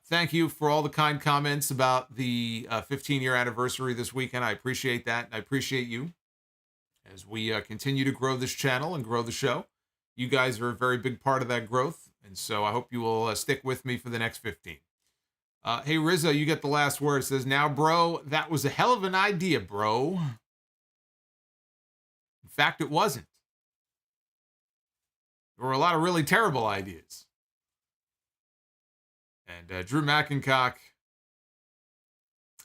S1: Thank you for all the kind comments about the 15-year anniversary this weekend. I appreciate that. I appreciate you as we continue to grow this channel and grow the show. You guys are a very big part of that growth, and so I hope you will stick with me for the next 15. Hey, Rizzo, you get the last word. It says, now, bro, that was a hell of an idea, bro. In fact, it wasn't. There were a lot of really terrible ideas. And Drew McIncock,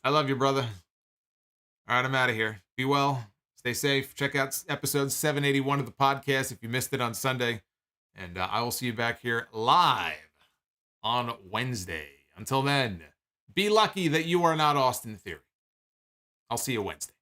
S1: I love you, brother. All right, I'm out of here. Be well. Stay safe. Check out episode 781 of the podcast if you missed it on Sunday. And I will see you back here live on Wednesday. Until then, be lucky that you are not Austin Theory. I'll see you Wednesday.